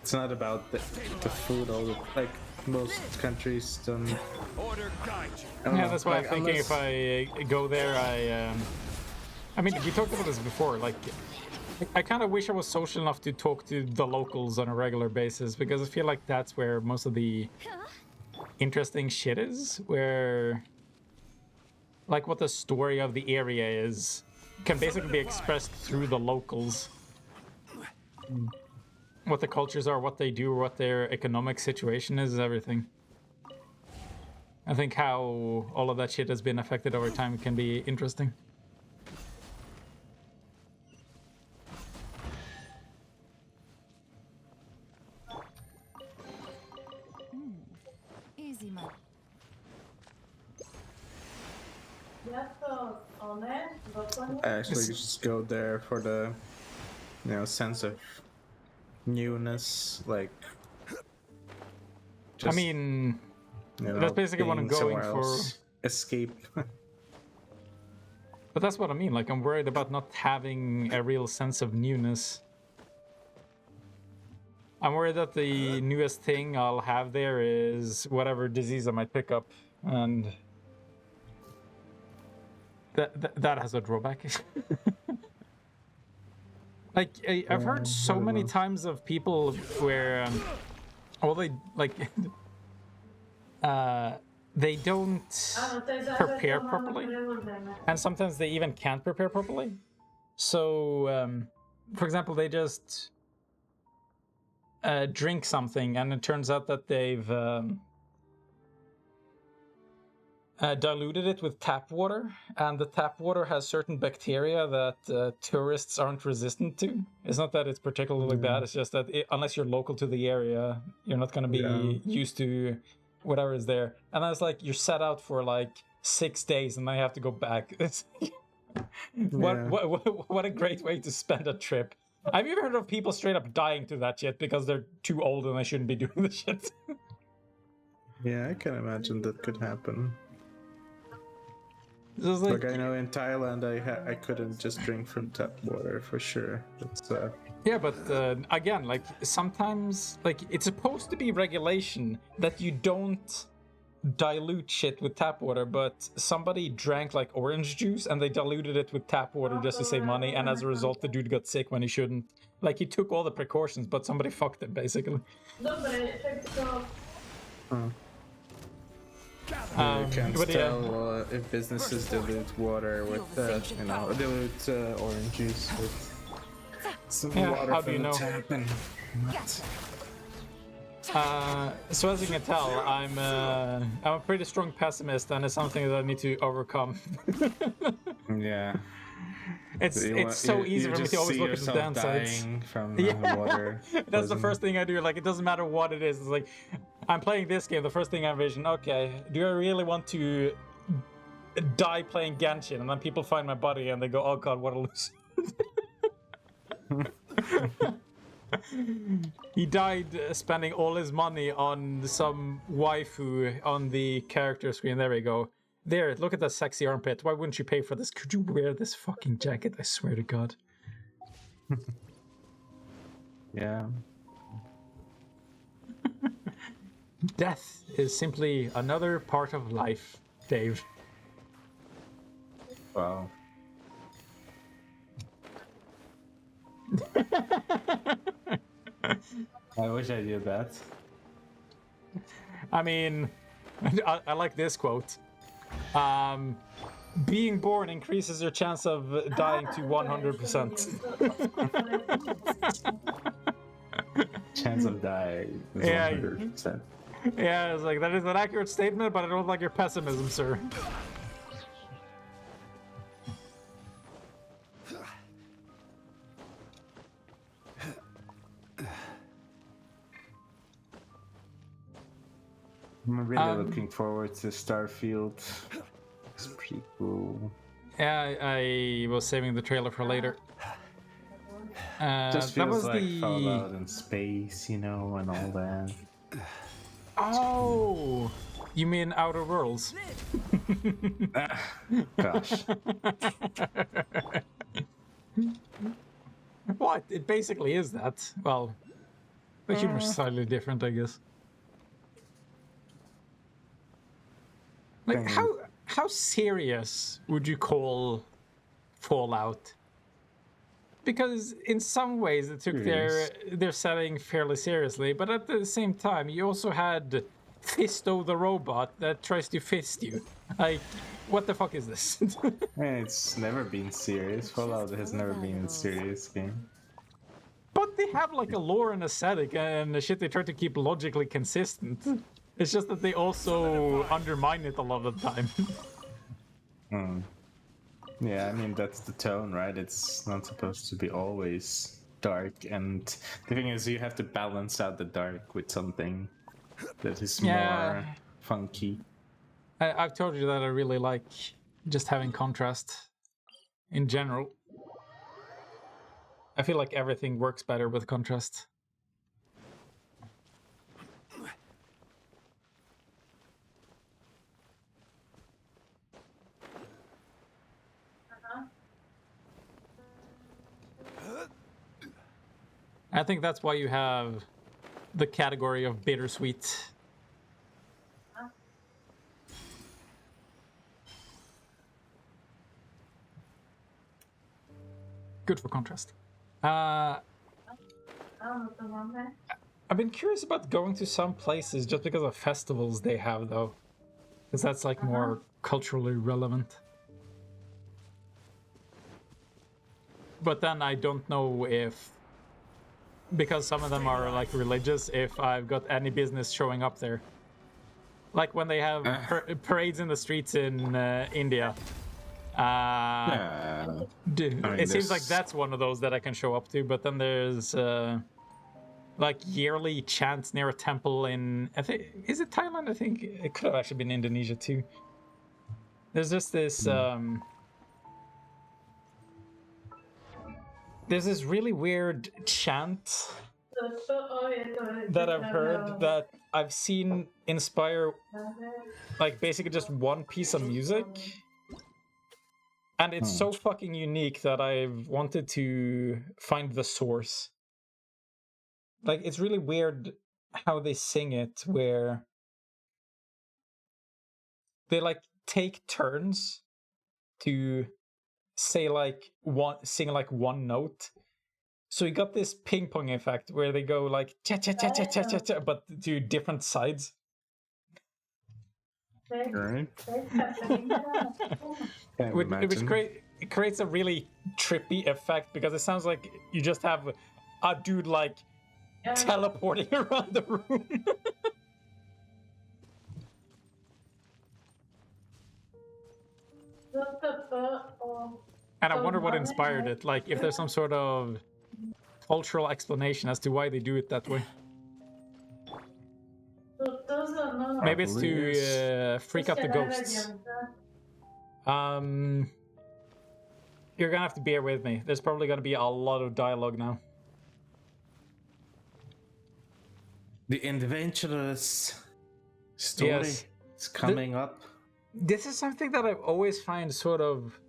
Speaker 6: it's not about the food. All the, like most countries don't.
Speaker 2: Order guide you.
Speaker 6: I don't
Speaker 1: Yeah,
Speaker 6: know,
Speaker 1: that's why
Speaker 6: like,
Speaker 1: I'm thinking
Speaker 6: unless-
Speaker 1: if I go there, I mean, we talked about this before. Like, I kind of wish I was social enough to talk to the locals on a regular basis, because I feel like that's where most of the interesting shit is, where like what the story of the area is can basically be expressed through the locals. What the cultures are, what they do, what their economic situation is, everything. I think how all of that shit has been affected over time can be interesting.
Speaker 3: Easy, man.
Speaker 6: I actually just go there for the, sense of newness, like.
Speaker 1: I mean, that's basically what I'm
Speaker 6: being
Speaker 1: going
Speaker 6: somewhere
Speaker 1: for.
Speaker 6: else. Escape.
Speaker 1: But that's what I mean. Like, I'm worried about not having a real sense of newness. I'm worried that the newest thing I'll have there is whatever disease I might pick up, and that has a drawback. Like, I've heard so many times of people where, well, they like, they don't prepare properly, and sometimes they even can't prepare properly. So, for example, they just drink something, and it turns out that they've diluted it with tap water, and the tap water has certain bacteria that tourists aren't resistant to. It's not that it's particularly bad, it's just that unless you're local to the area, you're not going to be used to whatever is there. And I was like, you're set out for like 6 days and then you have to go back. It's what a great way to spend a trip. Have you ever heard of people straight up dying to that shit because they're too old and they shouldn't be doing the shit?
Speaker 6: Yeah, I can imagine that could happen.
Speaker 1: Like
Speaker 6: I know in Thailand I couldn't just drink from tap water for sure. It's
Speaker 1: yeah, but again, like sometimes, like it's supposed to be regulation that you don't dilute shit with tap water, but somebody drank like orange juice and they diluted it with tap water just to save money, and as a result the dude got sick when he shouldn't. Like he took all the precautions, but somebody fucked him basically.
Speaker 6: you can't tell if businesses dilute water with dilute orange juice with some water
Speaker 1: how do you
Speaker 6: from the
Speaker 1: know?
Speaker 6: tap and
Speaker 1: so as you can tell, I'm a pretty strong pessimist, and it's something that I need to overcome.
Speaker 6: yeah.
Speaker 1: It's so easy for me to always look at the downsides.
Speaker 6: From water.
Speaker 1: That's the first thing I do. Like, it doesn't matter what it is. It's like, I'm playing this game. The first thing I envision, okay, do I really want to die playing Genshin? And then people find my body and they go, oh god, what a loser. He died spending all his money on some waifu on the character screen. There we go. There, look at that sexy armpit. Why wouldn't you pay for this? Could you wear this fucking jacket? I swear to God.
Speaker 6: Yeah.
Speaker 1: Death is simply another part of life, Dave.
Speaker 6: Wow. I wish I did that.
Speaker 1: I mean, I like this quote. Being born increases your chance of dying to 100%.
Speaker 6: Chance of dying is 100%.
Speaker 1: Yeah, it's like, that is an accurate statement, but I don't like your pessimism, sir.
Speaker 6: I'm really looking forward to Starfield. It's pretty cool.
Speaker 1: Yeah, I was saving the trailer for later.
Speaker 6: Just
Speaker 1: that
Speaker 6: feels
Speaker 1: was
Speaker 6: like Fallout in space, and all that.
Speaker 1: Oh, you mean Outer Worlds?
Speaker 6: Gosh.
Speaker 1: What? It basically is that. Well, the humor's slightly different, I guess. Like, how serious would you call Fallout? because in some ways it took their setting fairly seriously, but at the same time, you also had Fisto the robot that tries to fist you. Like, what the fuck is this?
Speaker 6: It's never been serious. Fallout has never been a serious game.
Speaker 1: But they have like a lore and aesthetic and the shit they try to keep logically consistent. It's just that they also undermine it a lot of the time.
Speaker 6: Yeah, I mean, that's the tone, right? It's not supposed to be always dark, and the thing is, you have to balance out the dark with something that is more funky.
Speaker 1: I've told you that I really like just having contrast in general. I feel like everything works better with contrast. I think that's why you have the category of bittersweet. Good for contrast. I've been curious about going to some places just because of festivals they have, though. Because that's like more culturally relevant. But then I don't know if, because some of them are like religious, if I've got any business showing up there. Like when they have parades in the streets in India. It seems like that's one of those that I can show up to, but then there's like yearly chants near a temple in, I think, is it Thailand? I think it could have actually been Indonesia too. There's just this there's this really weird chant that I've heard that I've seen inspire like basically just one piece of music. And it's so fucking unique that I've wanted to find the source. Like, it's really weird how they sing it, where they like take turns to say like sing like one note. So you got this ping pong effect where they go like cha cha cha cha cha cha cha, but to different sides.
Speaker 6: Right.
Speaker 1: Which creates a really trippy effect because it sounds like you just have a dude like teleporting around the room. And I wonder what inspired it. Like, if there's some sort of cultural explanation as to why they do it that way. Maybe it's to freak out the ghosts. You're gonna have to bear with me. There's probably gonna be a lot of dialogue now.
Speaker 6: The adventurous story is coming up.
Speaker 1: This is something that I've always find sort of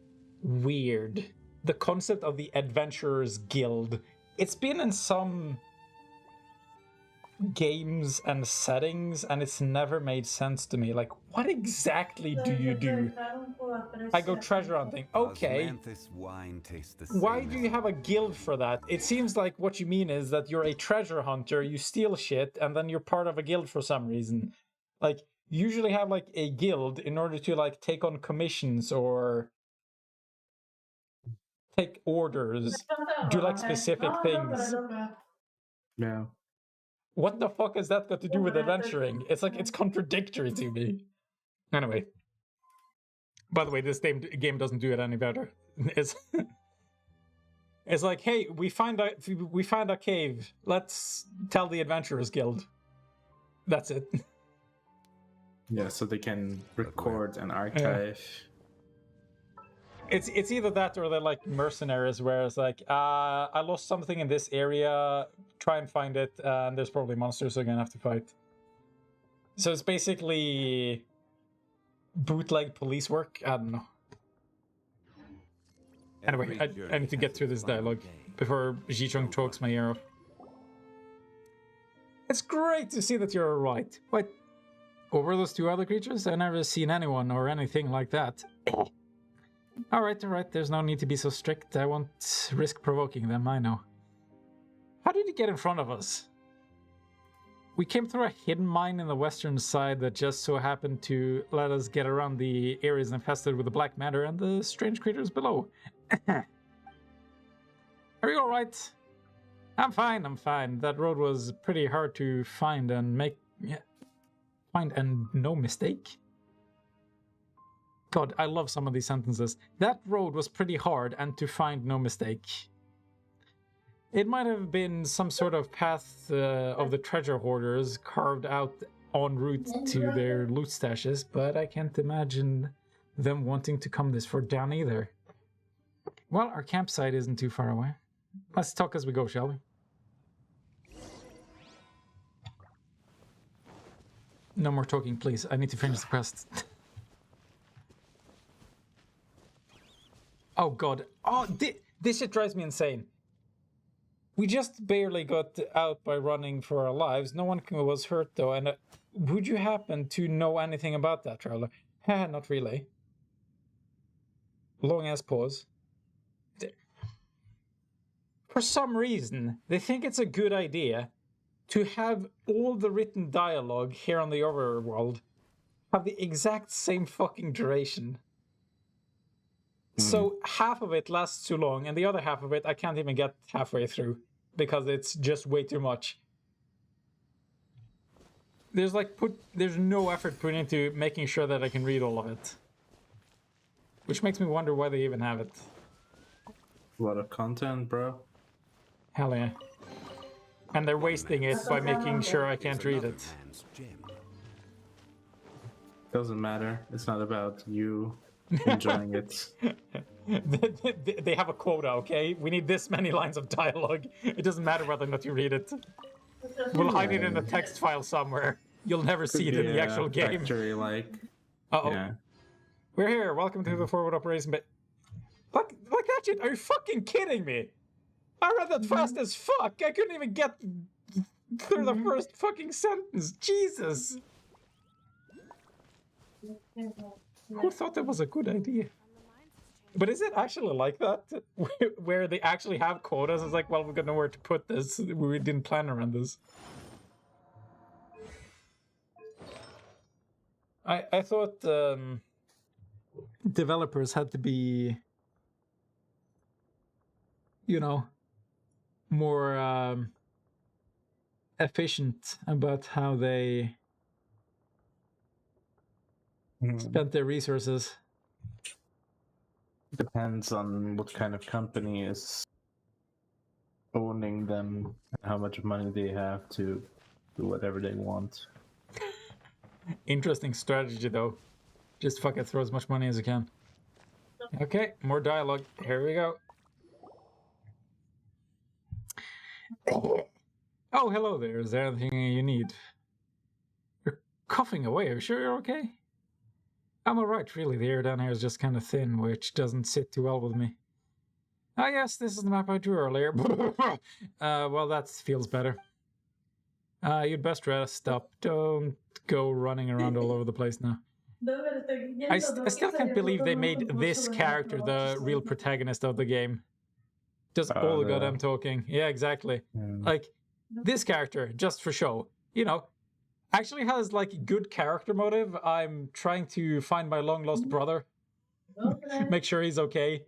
Speaker 1: weird. The concept of the Adventurers Guild. It's been in some games and settings, and it's never made sense to me. Like, what exactly do you do? I go treasure hunting. Okay. Why do you have a guild for that? It seems like what you mean is that you're a treasure hunter, you steal shit, and then you're part of a guild for some reason. Like, you usually have like a guild in order to like take on commissions or take orders, do like specific things.
Speaker 6: Yeah.
Speaker 1: What the fuck has that got to do with adventuring? It's like, it's contradictory to me. Anyway. By the way, this game doesn't do it any better. It's like, hey, we find a cave. Let's tell the Adventurers Guild. That's it.
Speaker 6: Yeah, so they can record and archive.
Speaker 1: It's either that or they're like mercenaries, where it's like, I lost something in this area, try and find it, and there's probably monsters you're gonna have to fight. So it's basically bootleg police work. I don't know. Anyway, I need to get through this dialogue before Ji-Chung chokes my ear off. It's great to see that you're right. Wait, what were those two other creatures? I've never seen anyone or anything like that. Alright, there's no need to be so strict. I won't risk provoking them, I know. How did he get in front of us? We came through a hidden mine in the western side that just so happened to let us get around the areas infested with the black matter and the strange creatures below. Are you alright? I'm fine. That road was pretty hard to find and no mistake. God, I love some of these sentences. That road was pretty hard and to find no mistake. It might have been some sort of path of the treasure hoarders carved out en route to their loot stashes, but I can't imagine them wanting to come this far down either. Well, our campsite isn't too far away. Let's talk as we go, shall we? No more talking, please. I need to finish the quest. Oh god. Oh, this shit drives me insane. We just barely got out by running for our lives. No one was hurt though, and would you happen to know anything about that, Traveler? Haha, not really. Long ass pause. For some reason, they think it's a good idea to have all the written dialogue here on the overworld have the exact same fucking duration. So half of it lasts too long, and the other half of it I can't even get halfway through because it's just way too much. There's no effort put into making sure that I can read all of it, which makes me wonder why they even have it.
Speaker 6: A lot of content, bro.
Speaker 1: Hell yeah. And they're wasting it by making sure I can't read it.
Speaker 6: Doesn't matter. It's not about you enjoying it.
Speaker 1: They have a quota, okay? We need this many lines of dialogue. It doesn't matter whether or not you read it. We'll hide it in a text file somewhere. You'll never see it in the actual game.
Speaker 6: Factory, like.
Speaker 1: Uh-oh.
Speaker 6: Yeah.
Speaker 1: We're here. Welcome to the forward operation bit. Look that shit. Are you fucking kidding me? I read that fast as fuck. I couldn't even get through the first fucking sentence. Jesus. Who thought that was a good idea? But is it actually like that? Where they actually have quotas? It's like, well, we've got nowhere to put this. We didn't plan around this. I thought developers had to be, you know, more efficient about how they spent their resources.
Speaker 6: Depends on what kind of company is owning them and how much money they have to do whatever they want.
Speaker 1: Interesting strategy, though. Just fucking throw as much money as you can. Okay, more dialogue. Here we go. Oh, hello there. Is there anything you need? You're coughing away. Are you sure you're okay? I'm alright, really. The air down here is just kind of thin, which doesn't sit too well with me. Ah, yes, this is the map I drew earlier. Well, that feels better. You'd best rest up. Don't go running around all over the place now. I still can't believe they made this character the real protagonist of the game. Just all the goddamn talking. Yeah, exactly. Like, this character, just for show, you know, actually has, like, good character motive. I'm trying to find my long-lost brother. Make sure he's okay.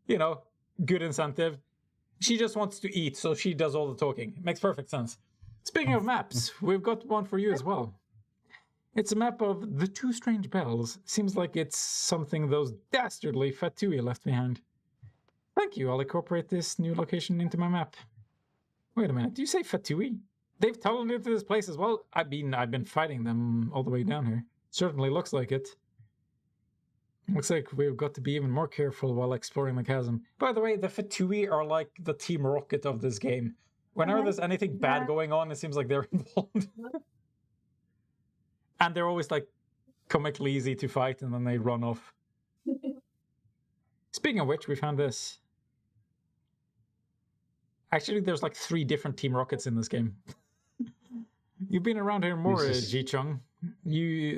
Speaker 1: You know, good incentive. She just wants to eat, so she does all the talking. Makes perfect sense. Speaking of maps, we've got one for you as well. It's a map of the Two Strange Bells. Seems like it's something those dastardly Fatui left behind. Thank you, I'll incorporate this new location into my map. Wait a minute, do you say Fatui? They've tunneled into this place as well? I mean, I've been fighting them all the way down here. Certainly looks like it. Looks like we've got to be even more careful while exploring the chasm. By the way, the Fatui are like the Team Rocket of this game. Whenever there's anything bad going on, it seems like they're involved. And they're always like comically easy to fight and then they run off. Speaking of which, we found this. Actually, there's like 3 different Team Rockets in this game. You've been around here more, Ji-Chung.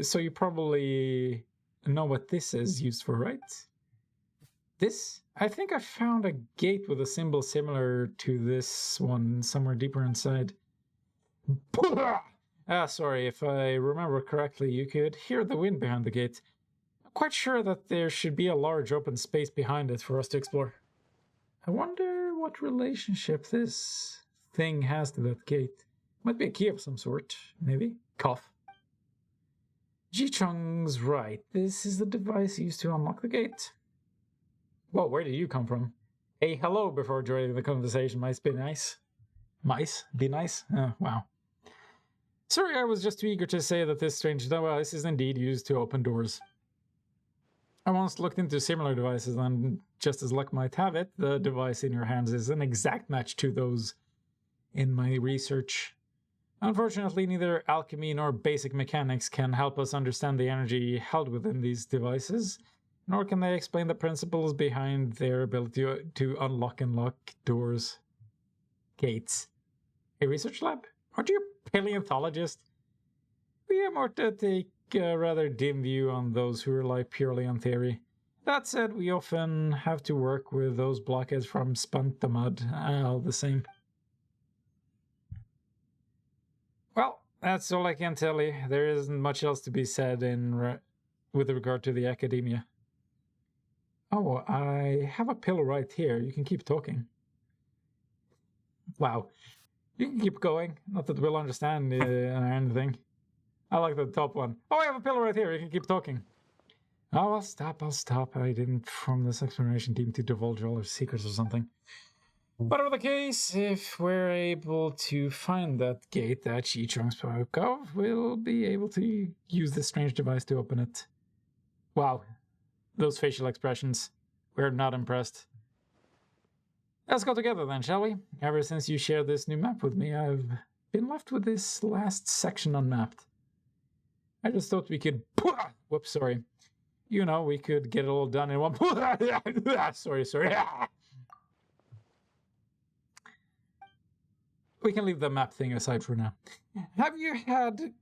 Speaker 1: So you probably know what this is used for, right? This? I think I found a gate with a symbol similar to this one somewhere deeper inside. Sorry, if I remember correctly, you could hear the wind behind the gate. I'm quite sure that there should be a large open space behind it for us to explore. I wonder what relationship this thing has to that gate. Might be a key of some sort, maybe. Cough. Ji-Chung's right. This is the device used to unlock the gate. Whoa, where did you come from? A hello before joining the conversation might be nice. Mice? Be nice? Oh, wow. Sorry, I was just too eager to say that this strange device is indeed used to open doors. I once looked into similar devices, and just as luck might have it, the device in your hands is an exact match to those in my research. Unfortunately, neither alchemy nor basic mechanics can help us understand the energy held within these devices, nor can they explain the principles behind their ability to unlock and lock doors. Gates. A research lab? Aren't you a paleontologist? We have more to take a rather dim view on those who rely purely on theory. That said, we often have to work with those blockheads from Spunta Mud, all the same. Well, that's all I can tell you. There isn't much else to be said with regard to the academia. Oh, I have a pillow right here. You can keep talking. Wow. You can keep going. Not that we'll understand or anything. I like the top one. Oh, I have a pillow right here. You can keep talking. Oh, I'll stop. I didn't form this exploration team to divulge all our secrets or something. Whatever the case, if we're able to find that gate that Ji-Chung spoke of, we'll be able to use this strange device to open it. Wow. Those facial expressions. We're not impressed. Let's go together then, shall we? Ever since you shared this new map with me, I've been left with this last section unmapped. I just thought we could... Whoops, sorry. You know, we could get it all done in one... Sorry. We can leave the map thing aside for now. Have you had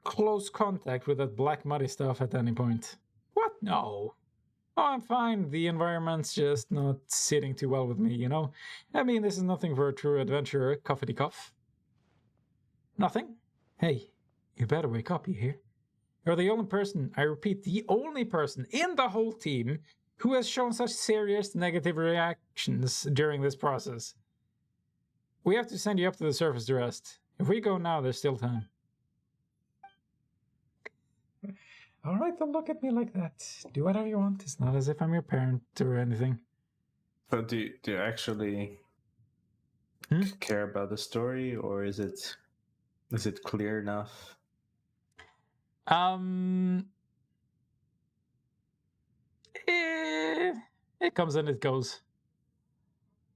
Speaker 1: close contact with that black muddy stuff at any point? What? No. Oh, I'm fine. The environment's just not sitting too well with me, you know? I mean, this is nothing for a true adventurer, coughy cough. Nothing? Hey, you better wake up, you hear? You're the only person, I repeat, the only person in the whole team who has shown such serious negative reactions during this process. We have to send you up to the surface to rest. If we go now, there's still time. All right, don't look at me like that. Do whatever you want. It's not as if I'm your parent or anything.
Speaker 6: So do you actually care about the story, or is it clear enough?
Speaker 1: It comes and it goes.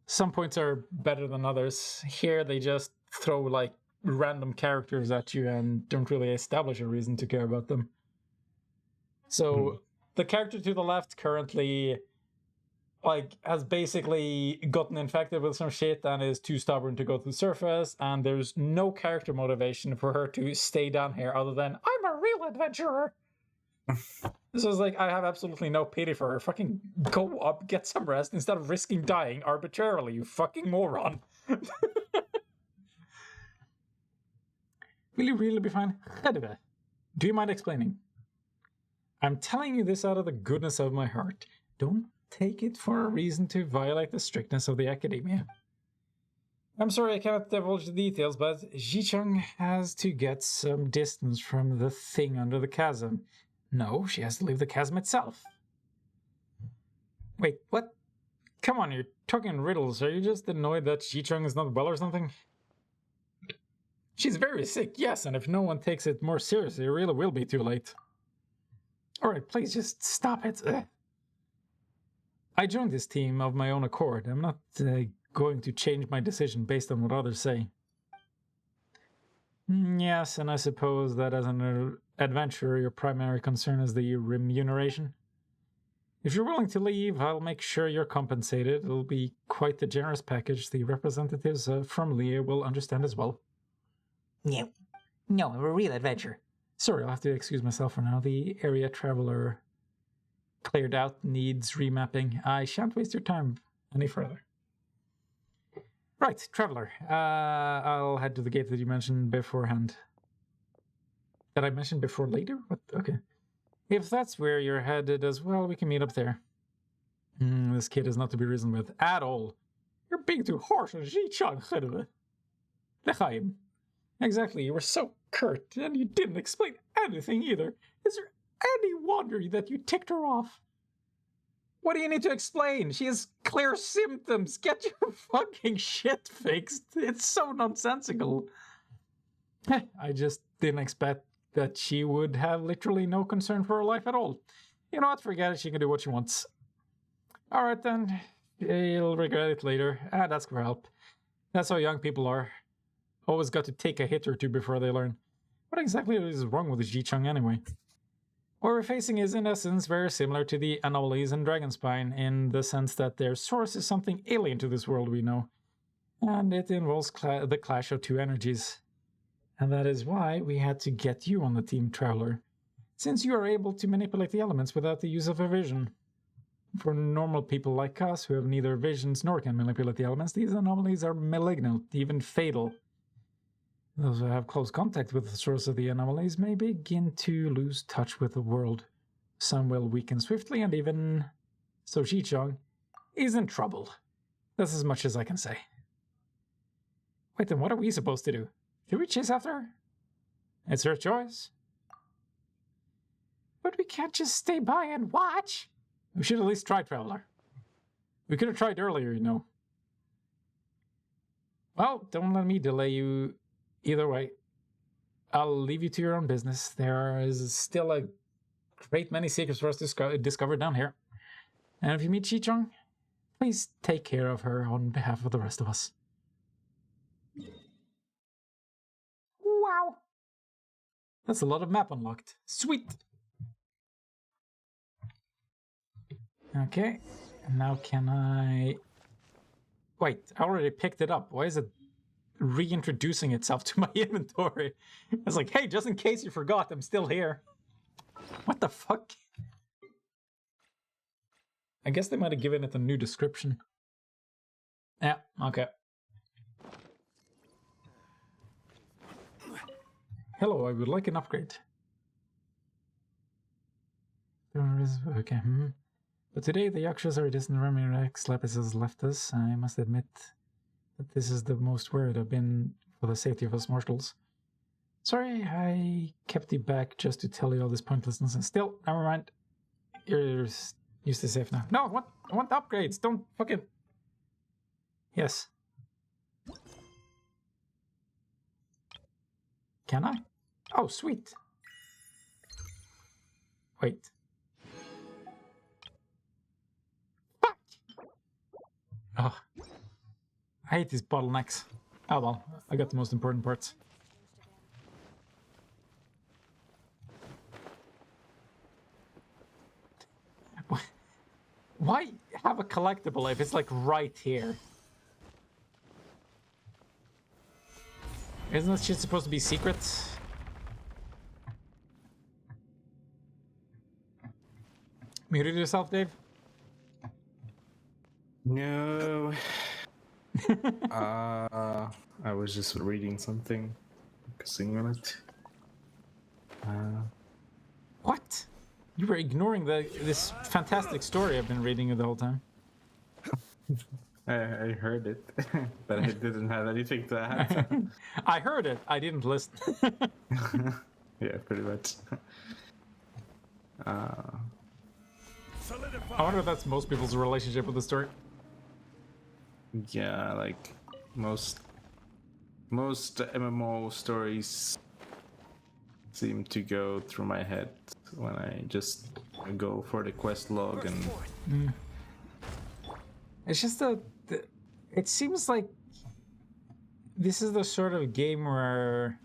Speaker 1: Some points are better than others. Here they just throw like random characters at you and don't really establish a reason to care about them. So the character to the left currently has basically gotten infected with some shit and is too stubborn to go to the surface, and there's no character motivation for her to stay down here other than I'm a real adventurer. So it's like, I have absolutely no pity for her. Fucking go up, get some rest instead of risking dying arbitrarily, you fucking moron. Will you really be fine? Do you mind explaining? I'm telling you this out of the goodness of my heart. Don't take it for a reason to violate the strictness of the academia. I'm sorry I cannot divulge the details, but Ji-Chung has to get some distance from the thing under the chasm. No, she has to leave the chasm itself. Wait, what? Come on, you're talking in riddles. Are you just annoyed that Ji-Chung is not well or something? She's very sick, yes, and if no one takes it more seriously, it really will be too late. Alright, please just stop it. I joined this team of my own accord. I'm not going to change my decision based on what others say. Yes, and I suppose that as an adventurer, your primary concern is the remuneration. If you're willing to leave, I'll make sure you're compensated. It'll be quite the generous package. The representatives from Leah will understand as well. No, I'm a real adventurer. Sorry, I'll have to excuse myself for now. The area traveler cleared out, needs remapping. I shan't waste your time any further. Right, Traveler. I'll head to the gate that you mentioned beforehand. Did I mention before later? What? Okay. If that's where you're headed as well, we can meet up there. This kid is not to be reasoned with at all. You're being too harsh on Ji-chan, Lechaim. Exactly, you were so curt, and you didn't explain anything either. Is there any wonder that you ticked her off? What do you need to explain? She has clear symptoms. Get your fucking shit fixed. It's so nonsensical. I just didn't expect that she would have literally no concern for her life at all. You know what? Forget it. She can do what she wants. Alright then. You'll regret it later. Ask for help. That's how young people are. Always got to take a hit or two before they learn. What exactly is wrong with Ji-Chung anyway? What we're facing is, in essence, very similar to the anomalies in Dragonspine, in the sense that their source is something alien to this world we know. And it involves the clash of two energies. And that is why we had to get you on the team, Traveler, since you are able to manipulate the elements without the use of a vision. For normal people like us, who have neither visions nor can manipulate the elements, these anomalies are malignant, even fatal. Those who have close contact with the source of the anomalies may begin to lose touch with the world. Some will weaken swiftly, and even so Ji-Chung is in trouble. That's as much as I can say. Wait, then what are we supposed to do? Should we chase after her? It's her choice. But we can't just stay by and watch. We should at least try, Traveler. We could have tried earlier, you know. Well, don't let me delay you. Either way, I'll leave you to your own business. There is still a great many secrets for us to discover down here. And if you meet Ji-Chung, please take care of her on behalf of the rest of us. Wow! That's a lot of map unlocked. Sweet! Okay, now can I... Wait, I already picked it up. Why is it reintroducing itself to my inventory? It's like, hey, just in case you forgot, I'm still here. What the fuck? I guess they might have given it a new description. Yeah, okay. Hello, I would like an upgrade. Okay, But today the Yakshas are distant remaining Rex Lapis has left us. I must admit that this is the most worried I've been for the safety of us mortals. Sorry, I kept you back just to tell you all this pointlessness, and still, never mind. You stay safe now. No, I want upgrades. Don't fucking... Yes. Can I? Oh, sweet. Wait. Fuck! Oh. I hate these bottlenecks. Oh well, I got the most important parts. Why have a collectible if it's like right here? Isn't this shit supposed to be secret? Muted yourself, Dave?
Speaker 6: No. I was just reading something, focusing on it.
Speaker 1: What? You were ignoring this fantastic story I've been reading the whole time.
Speaker 6: I heard it, but I didn't have anything to add.
Speaker 1: I heard it, I didn't listen.
Speaker 6: Yeah, pretty much.
Speaker 1: I wonder if that's most people's relationship with the story.
Speaker 6: Yeah, like most MMO stories seem to go through my head when I just go for the quest log and...
Speaker 1: It's just it seems like this is the sort of game where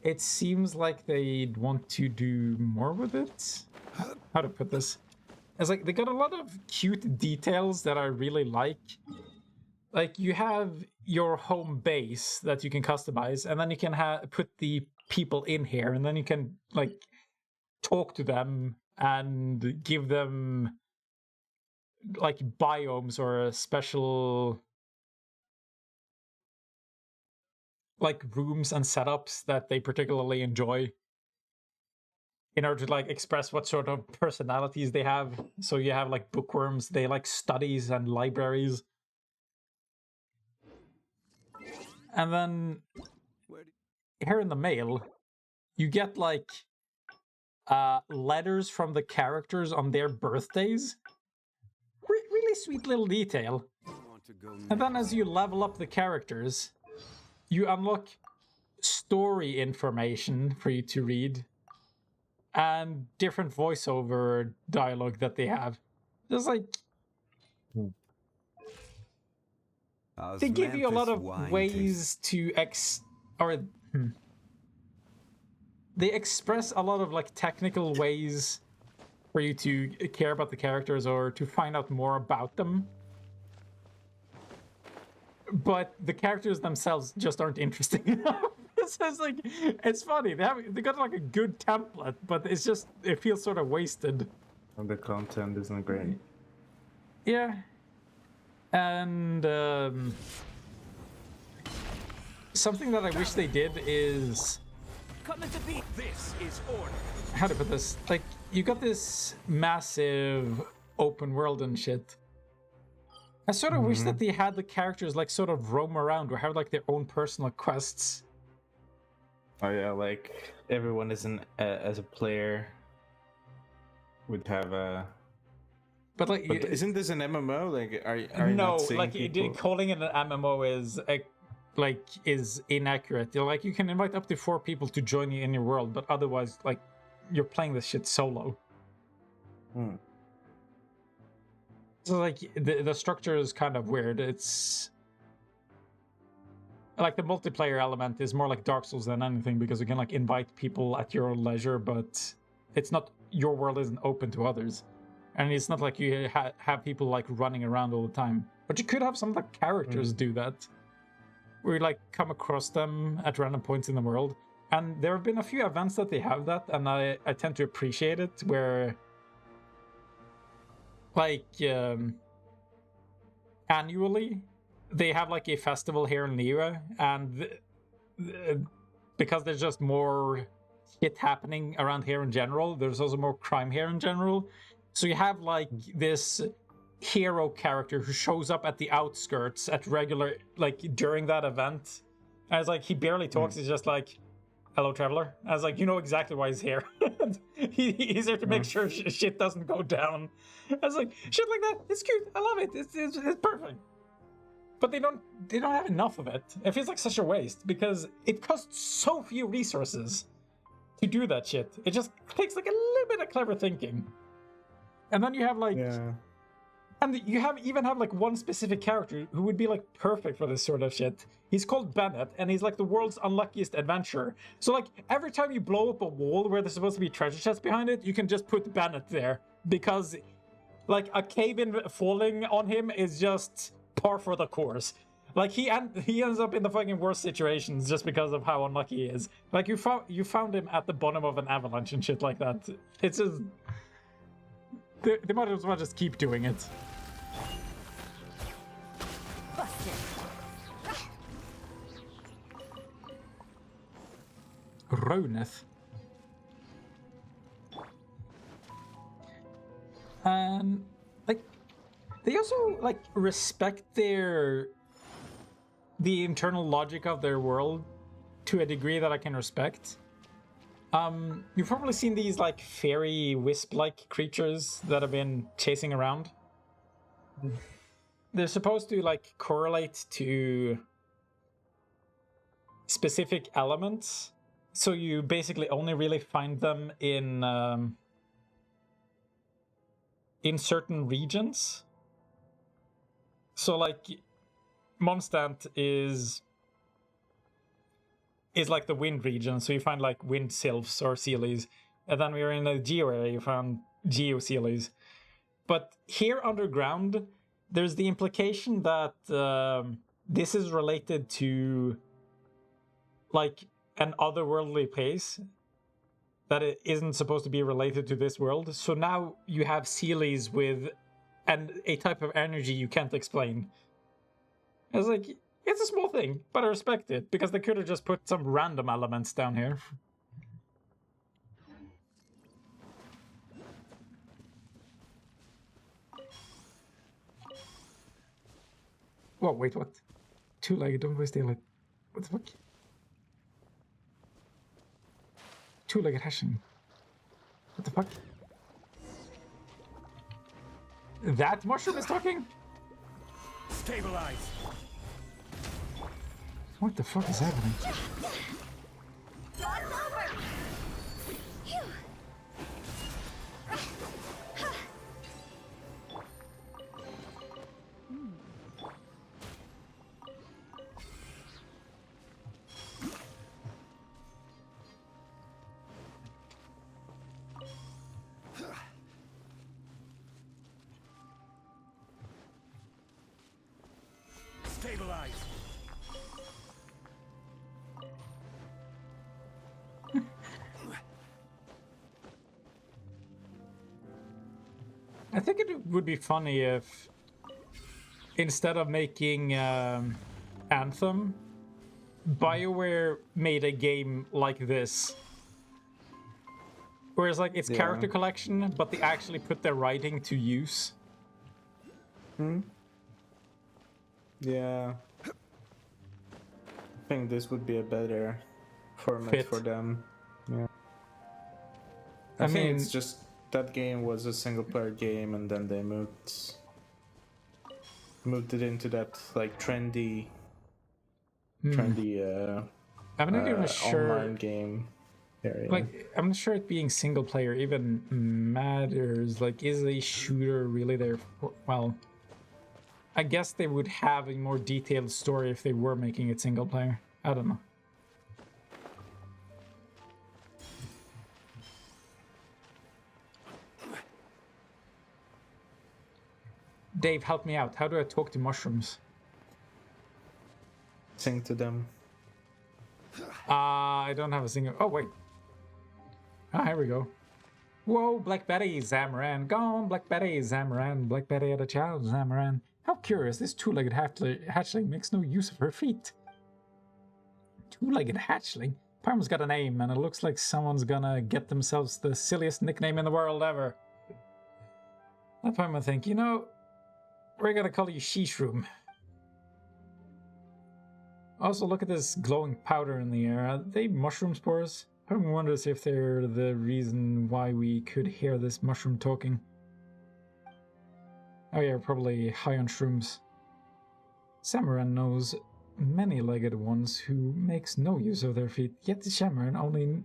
Speaker 1: it seems like they'd want to do more with it. How to put this? It's like they got a lot of cute details that I really like. Like you have your home base that you can customize, and then you can put the people in here, and then you can like talk to them and give them like biomes or a special like rooms and setups that they particularly enjoy in order to like express what sort of personalities they have. So you have like bookworms, they like studies and libraries. And then here in the mail, you get like letters from the characters on their birthdays. Really sweet little detail. And then as you level up the characters, you unlock story information for you to read and different voiceover dialogue that they have. Just like they give you a lot of ways to they express a lot of like technical ways for you to care about the characters or to find out more about them. But the characters themselves just aren't interesting enough. It's like, it's funny. They got like a good template, but it's just, it feels sort of wasted.
Speaker 6: And the content isn't great.
Speaker 1: Yeah. And something that I wish they did is,
Speaker 2: Coming to be. This is order.
Speaker 1: how to put this? Like, you got this massive open world and shit. I sort of wish that they had the characters like sort of roam around or have like their own personal quests.
Speaker 6: Oh yeah, like everyone as a player would have a.
Speaker 1: But like,
Speaker 6: But isn't this an MMO? Like, are you
Speaker 1: no,
Speaker 6: not seeing
Speaker 1: like
Speaker 6: people?
Speaker 1: calling it an MMO is inaccurate. You're like, you can invite up to 4 people to join you in your world, but otherwise, like, you're playing this shit solo. So like the structure is kind of weird. It's like the multiplayer element is more like Dark Souls than anything because you can like invite people at your own leisure, but it's not, your world isn't open to others, and it's not like you have people like running around all the time. But you could have some of the characters do that, where you like come across them at random points in the world. And there have been a few events that they have that, and I tend to appreciate it, where like annually they have like a festival here in Lira, and because there's just more shit happening around here in general, there's also more crime here in general. So you have like this hero character who shows up at the outskirts at regular, like during that event. And it's like he barely talks, he's just like, hello, traveler. I was like, you know exactly why he's here. He's here to make sure shit doesn't go down. I was like, shit like that, it's cute. I love it. It's perfect. But they don't have enough of it. It feels like such a waste because it costs so few resources to do that shit. It just takes like a little bit of clever thinking. And then you have like, and you even have like one specific character who would be like perfect for this sort of shit. He's called Bennett, and he's like the world's unluckiest adventurer. So like every time you blow up a wall where there's supposed to be treasure chests behind it, you can just put Bennett there because like a cave-in falling on him is just par for the course. Like he ends up in the fucking worst situations just because of how unlucky he is. Like you found him at the bottom of an avalanche and shit like that. It's just they might as well just keep doing it.
Speaker 3: Busted.
Speaker 1: Roneth. Like they also like respect the internal logic of their world to a degree that I can respect. You've probably seen these like fairy wisp-like creatures that have been chasing around. They're supposed to like correlate to specific elements, so you basically only really find them in certain regions. So like Mondstadt is like the wind region, so you find like wind sylphs or sealies, and then we're in the geo area, you found geo sealies. But here underground, there's the implication that this is related to like an otherworldly place. that it isn't supposed to be related to this world. So now you have Sealies with a type of energy you can't explain. It's like, it's a small thing, but I respect it, because they could have just put some random elements down here. Whoa, wait, what? Two-legged, don't waste daylight. What the fuck? Two-legged hashing. What the fuck? That mushroom is talking?
Speaker 2: Stabilize.
Speaker 1: What the fuck is happening?
Speaker 4: It's over. Phew.
Speaker 2: Stabilize.
Speaker 1: I think it would be funny if, instead of making Anthem, BioWare made a game like this. Whereas, like, it's character collection, but they actually put their writing to use.
Speaker 6: Yeah. I think this would be a better format
Speaker 1: Fit.
Speaker 6: for them. Yeah.
Speaker 1: I
Speaker 6: I think
Speaker 1: mean-
Speaker 6: it's just that game was a single player game and then they moved it into that like trendy
Speaker 1: I'm not even sure.
Speaker 6: online game area.
Speaker 1: Like, I'm not sure it being single player even matters. Like, is a shooter really there for, well, I guess they would have a more detailed story if they were making it single player. I don't know. Dave, help me out. How do I talk to mushrooms?
Speaker 6: Sing to them.
Speaker 1: I don't have a single... Oh, wait. Ah, here we go. Whoa, Black Betty, Zamaran. Gone, Black Betty, Zamaran. Black Betty had a child, Zamaran. How curious, this two-legged hatchling makes no use of her feet. Two-legged hatchling? Parma's got a name, and it looks like someone's gonna get themselves the silliest nickname in the world ever. That Parma think, you know, we're gonna call you Shishroom. Also, look at this glowing powder in the air. Are they mushroom spores? I wonders if they're the reason why we could hear this mushroom talking. Oh yeah, probably high on shrooms. Samaran knows many-legged ones who makes no use of their feet, yet Samaran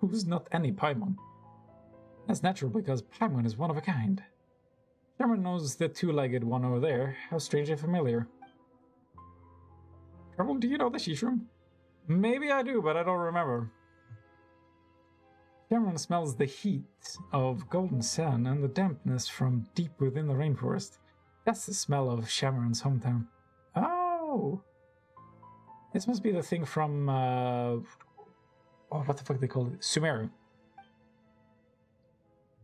Speaker 1: knows not any Paimon. That's natural because Paimon is one of a kind. Samaran knows the two-legged one over there. How strangely familiar. Trouble, do you know the Shishroom? Maybe I do, but I don't remember. Cameron smells the heat of golden sun and the dampness from deep within the rainforest. That's the smell of Shamaran's hometown. Oh! This must be the thing from, oh, what the fuck they call it? Sumeru.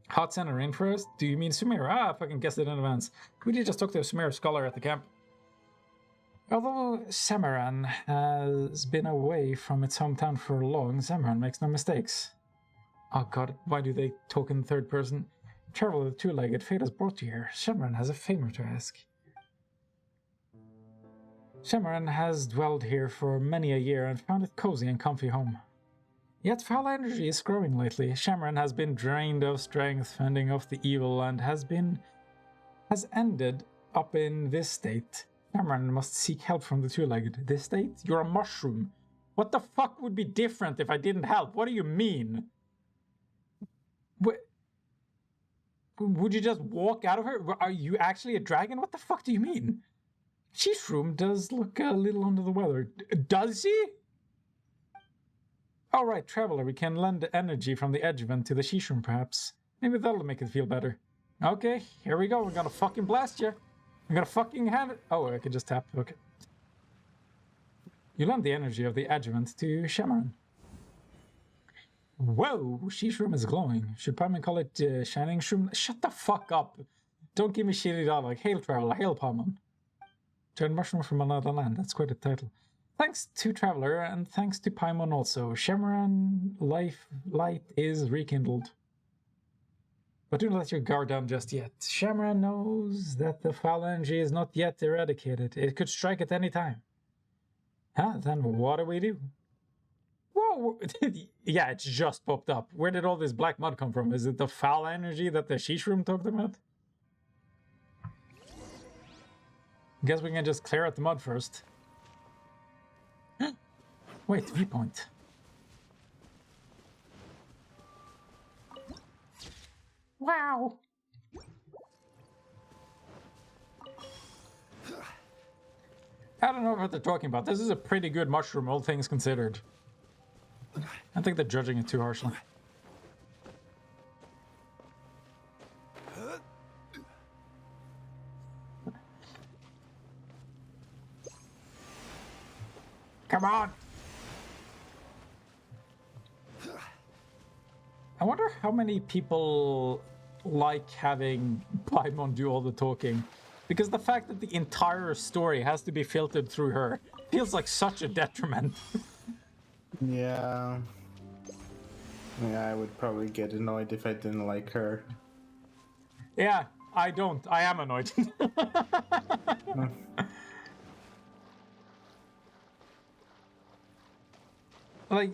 Speaker 1: Hot sun and rainforest? Do you mean Sumeru? Ah, I fucking guessed it in advance. We did just talk to a Sumeru scholar at the camp. Although Samaran has been away from its hometown for long, Samaran makes no mistakes. Oh god, why do they talk in third person? Travel with two-legged, fate has brought you here. Samaran has a favor to ask. Samaran has dwelled here for many a year and found it cozy and comfy home. Yet foul energy is growing lately. Samaran has been drained of strength, fending off the evil, and has ended up in this state. Samaran must seek help from the two-legged. This state? You're a mushroom. What the fuck would be different if I didn't help? What do you mean? Would you just walk out of her? Are you actually a dragon? What the fuck do you mean? Shishroom does look a little under the weather. Does he? Alright, traveler, we can lend energy from the edge vent to the Shishroom, perhaps. Maybe that'll make it feel better. Okay, here we go. We're gonna fucking blast you. I'm gonna fucking hand it. Oh, I can just tap. Okay. You lend the energy of the adjuvant to Shamaran. Whoa, she shroom is glowing. Should Paimon call it shining shroom? Shut the fuck up. Don't give me shitty dialogue. Hail Traveler, hail Paimon. Giant mushroom from another land. That's quite a title. Thanks to Traveler, and thanks to Paimon also. Shamaran light is rekindled. But do not let your guard down just yet. Shamaran knows that the foul energy is not yet eradicated. It could strike at any time. Huh? Then what do we do? Whoa! Yeah, it's just popped up. Where did all this black mud come from? Is it the foul energy that the Sheesh room talked about? Guess we can just clear out the mud first. Wait, viewpoint. Wow! I don't know what they're talking about. This is a pretty good mushroom, all things considered. I think they're judging it too harshly. Come on! I wonder how many people like having Paimon do all the talking. Because the fact that the entire story has to be filtered through her feels like such a detriment.
Speaker 6: Yeah. Yeah, I would probably get annoyed if I didn't like her.
Speaker 1: Yeah, I don't. I am annoyed. Like,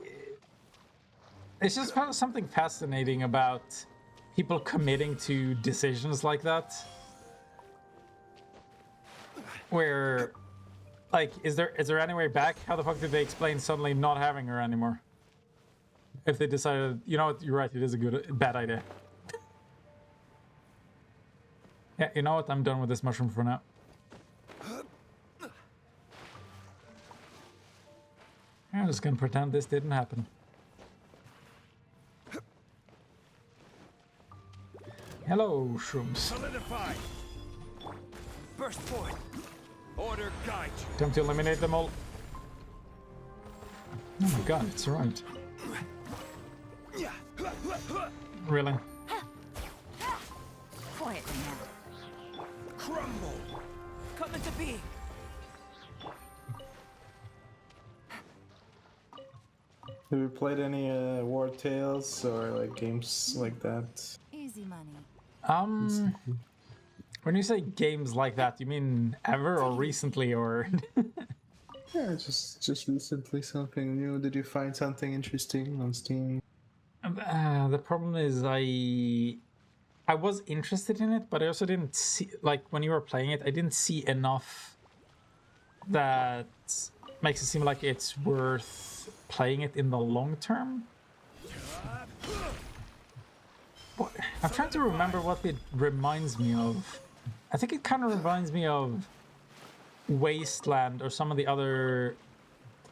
Speaker 1: it's just something fascinating about people committing to decisions like that. Where, like, is there any way back? How the fuck did they explain suddenly not having her anymore? If they decided, you know what, you're right, it is a bad idea. Yeah, you know what, I'm done with this mushroom for now. I'm just gonna pretend this didn't happen. Hello, shrooms.
Speaker 2: Solidify. Burst forth. Order guide you.
Speaker 1: Time to eliminate them all. Oh my god, it's right. Really?
Speaker 3: Quietly now.
Speaker 2: Crumble.
Speaker 3: Come into being.
Speaker 6: Have you played any War Tales or like games like that?
Speaker 3: Easy money.
Speaker 1: When you say games like that, you mean ever or recently or?
Speaker 6: Yeah, just recently something new. Did you find something interesting on Steam?
Speaker 1: The problem is I was interested in it, but I also didn't see, like, when you were playing it, I didn't see enough that makes it seem like it's worth playing it in the long term. What? I'm trying to remember what it reminds me of. I think it kind of reminds me of Wasteland or some of the other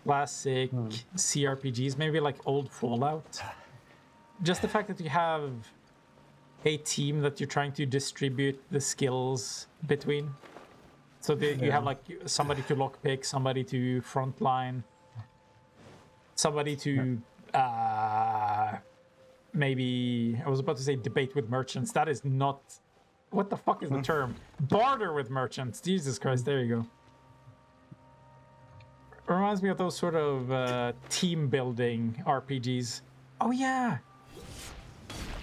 Speaker 1: classic CRPGs, maybe like old Fallout. Just the fact that you have a team that you're trying to distribute the skills between. So you have like somebody to lockpick, somebody to frontline, somebody to maybe, I was about to say debate with merchants. That is not, what the fuck is the term? Barter with merchants. Jesus Christ, there you go. Reminds me of those sort of team building RPGs. Oh yeah!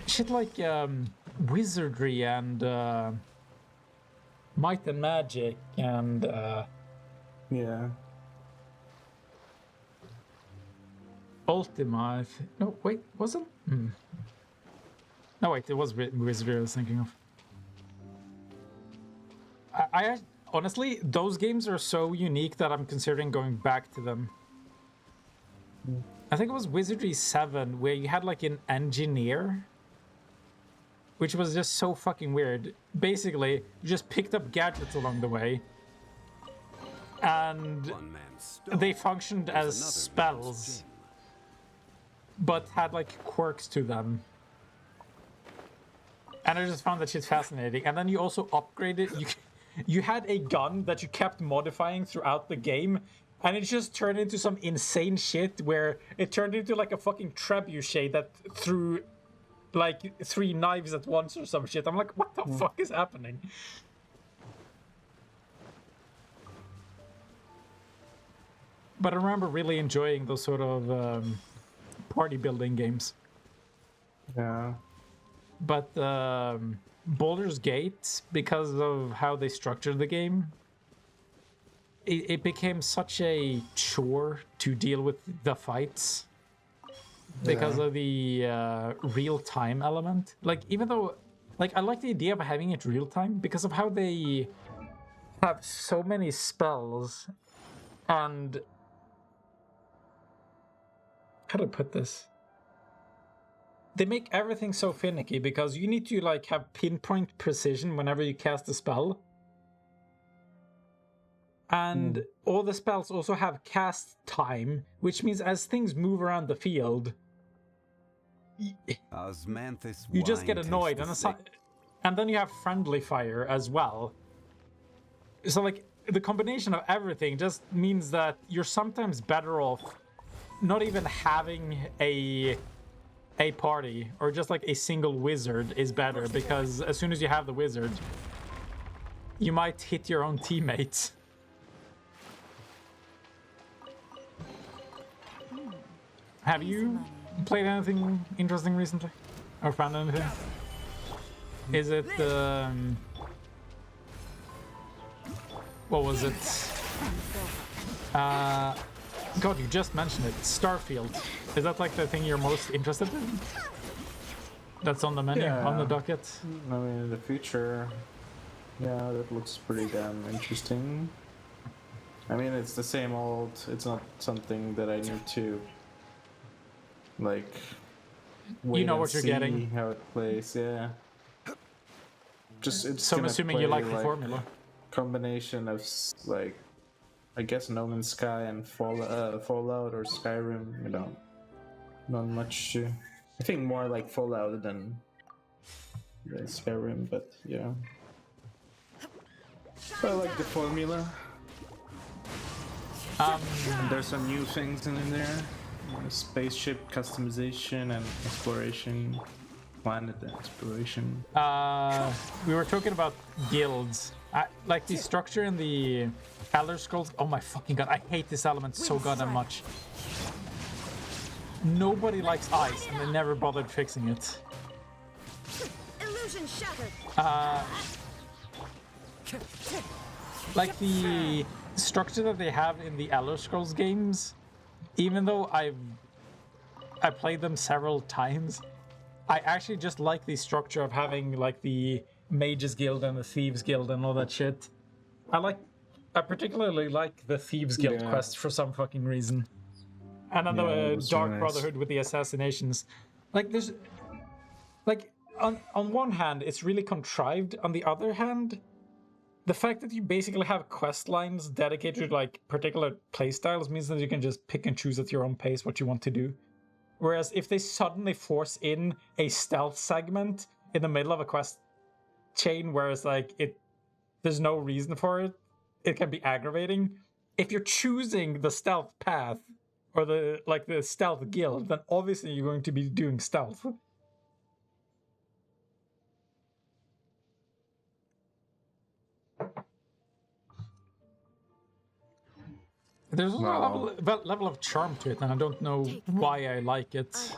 Speaker 1: Shit like Wizardry and Might and Magic and
Speaker 6: Yeah.
Speaker 1: Ultima. No, wait, was it? No, wait, it was Wizardry I was thinking of. I honestly, those games are so unique that I'm considering going back to them. I think it was Wizardry 7 where you had like an engineer, which was just so fucking weird. Basically, you just picked up gadgets along the way, and they functioned as spells, but had like quirks to them. And I just found that shit fascinating. And then you also upgraded. You had a gun that you kept modifying throughout the game, And it just turned into some insane shit where it turned into like a fucking trebuchet that threw like 3 knives at once or some shit. I'm like, what the fuck is happening? But I remember really enjoying those sort of party building games.
Speaker 6: Yeah.
Speaker 1: But Baldur's Gate, because of how they structured the game, it became such a chore to deal with the fights because of the real-time element. Like, even though, like, I like the idea of having it real-time because of how they have so many spells and... How do I put this? They make everything so finicky because you need to like have pinpoint precision whenever you cast a spell. And all the spells also have cast time, which means as things move around the field, you just get annoyed. And then you have friendly fire as well. So like the combination of everything just means that you're sometimes better off not even having a party, or just like a single wizard is better, because as soon as you have the wizard, you might hit your own teammates. Have you played anything interesting recently? Or found anything? Is it, what was it? God, you just mentioned it. Starfield. Is that like the thing you're most interested in? That's on the menu, on the docket?
Speaker 6: I mean, the future, yeah, that looks pretty damn interesting. I mean, it's the same old, it's not something that I need to, like, wait
Speaker 1: you know
Speaker 6: and
Speaker 1: what you're
Speaker 6: see
Speaker 1: getting.
Speaker 6: how it plays, yeah. Just, it's
Speaker 1: So I'm assuming you like the formula.
Speaker 6: Combination of, like, I guess No Man's Sky and Fallout or Skyrim, you know, not much. I think more like Fallout than Skyrim, but yeah. I like the formula. And there's some new things in there: spaceship customization and exploration, planet exploration.
Speaker 1: We were talking about guilds. Like the structure in the Elder Scrolls. Oh my fucking god, I hate this element so goddamn much. Nobody likes ice, and they never bothered fixing it.
Speaker 4: Illusion shattered.
Speaker 1: Like the structure that they have in the Elder Scrolls games, even though I played them several times, I actually just like the structure of having like the Mages Guild and the Thieves Guild and all that shit. I particularly like the Thieves Guild quest for some fucking reason. And then the Dark Brotherhood with the assassinations. Like there's like on one hand it's really contrived, on the other hand the fact that you basically have quest lines dedicated to like particular playstyles means that you can just pick and choose at your own pace what you want to do. Whereas if they suddenly force in a stealth segment in the middle of a quest chain, whereas like there's no reason for it, it can be aggravating. If you're choosing the stealth path or the stealth guild, then obviously you're going to be doing stealth. There's also a level of charm to it, and I don't know why I like it.